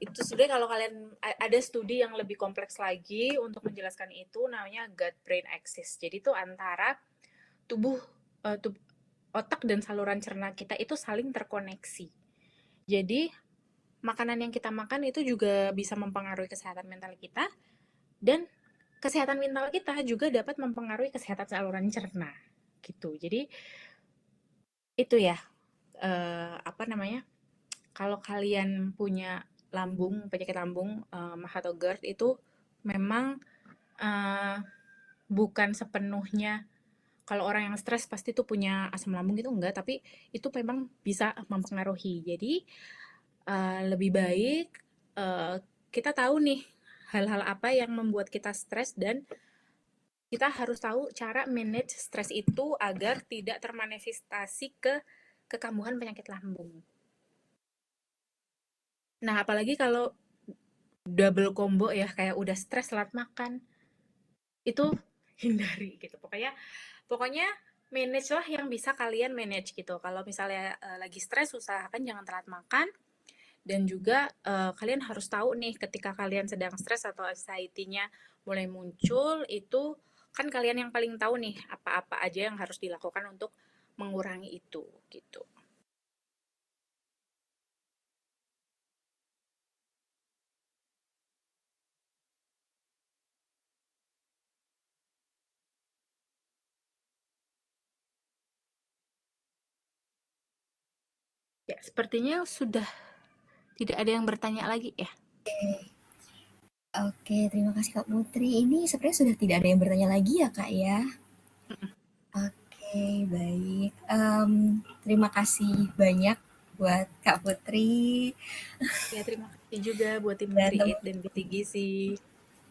Itu sebenarnya kalau kalian ada studi yang lebih kompleks lagi untuk menjelaskan itu, namanya gut brain axis. Jadi itu antara tubuh, otak dan saluran cerna kita itu saling terkoneksi. Jadi makanan yang kita makan itu juga bisa mempengaruhi kesehatan mental kita, dan kesehatan mental kita juga dapat mempengaruhi kesehatan saluran cerna gitu. Jadi itu ya, apa namanya, kalau kalian punya penyakit lambung, atau GERD itu memang uh, bukan sepenuhnya kalau orang yang stres pasti tuh punya asam lambung, gitu enggak, tapi itu memang bisa mempengaruhi. Jadi lebih baik kita tahu nih hal-hal apa yang membuat kita stres, dan kita harus tahu cara manage stres itu agar tidak termanifestasi ke kekambuhan penyakit lambung. Nah, apalagi kalau double combo ya, kayak udah stres telat makan, itu hindari gitu. Pokoknya manage lah yang bisa kalian manage gitu. Kalau misalnya lagi stres, usahakan jangan telat makan. Dan juga kalian harus tahu nih ketika kalian sedang stres atau anxiety-nya mulai muncul, itu kan kalian yang paling tahu nih apa-apa aja yang harus dilakukan untuk mengurangi itu gitu. Ya, sepertinya sudah tidak ada yang bertanya lagi ya. Oke, terima kasih Kak Putri. Ini sebenarnya sudah tidak ada yang bertanya lagi ya Kak ya. Oke, baik. Terima kasih banyak buat Kak Putri Ya, terima kasih juga buat tim dan Nutri It dan BTGC.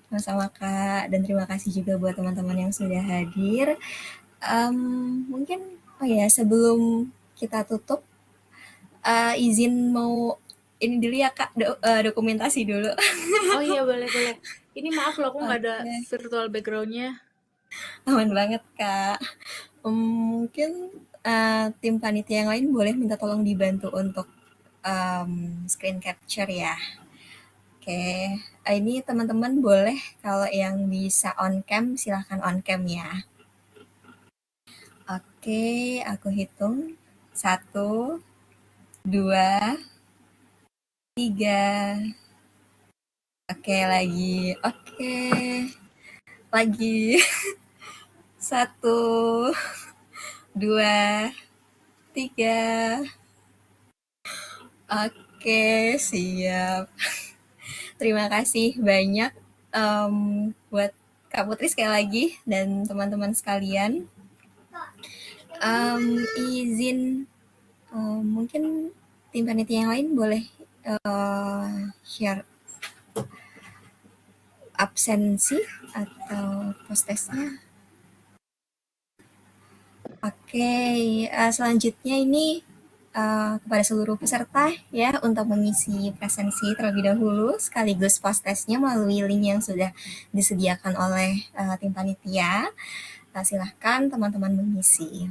sama-sama Kak. Dan terima kasih juga buat teman-teman yang sudah hadir. Mungkin, oh ya, sebelum kita tutup, izin mau ini dulu ya Kak, dokumentasi dulu. Oh iya, boleh-boleh. Ini maaf loh, aku nggak ada Oke, virtual background-nya. aman banget Kak. Mungkin tim panitia yang lain boleh minta tolong dibantu untuk screen capture ya. Oke, ini teman-teman boleh kalau yang bisa on cam silahkan on cam ya. Oke, aku hitung. Satu, dua, tiga. Oke, lagi. Oke, lagi. Satu, dua, tiga. Oke, siap. Terima kasih banyak buat Kak Putri sekali lagi dan teman-teman sekalian. Izin mungkin tim panitia yang lain boleh share absensi atau postesnya. Oke, selanjutnya ini kepada seluruh peserta ya untuk mengisi presensi terlebih dahulu sekaligus postesnya melalui link yang sudah disediakan oleh tim panitia. Silahkan teman-teman mengisi.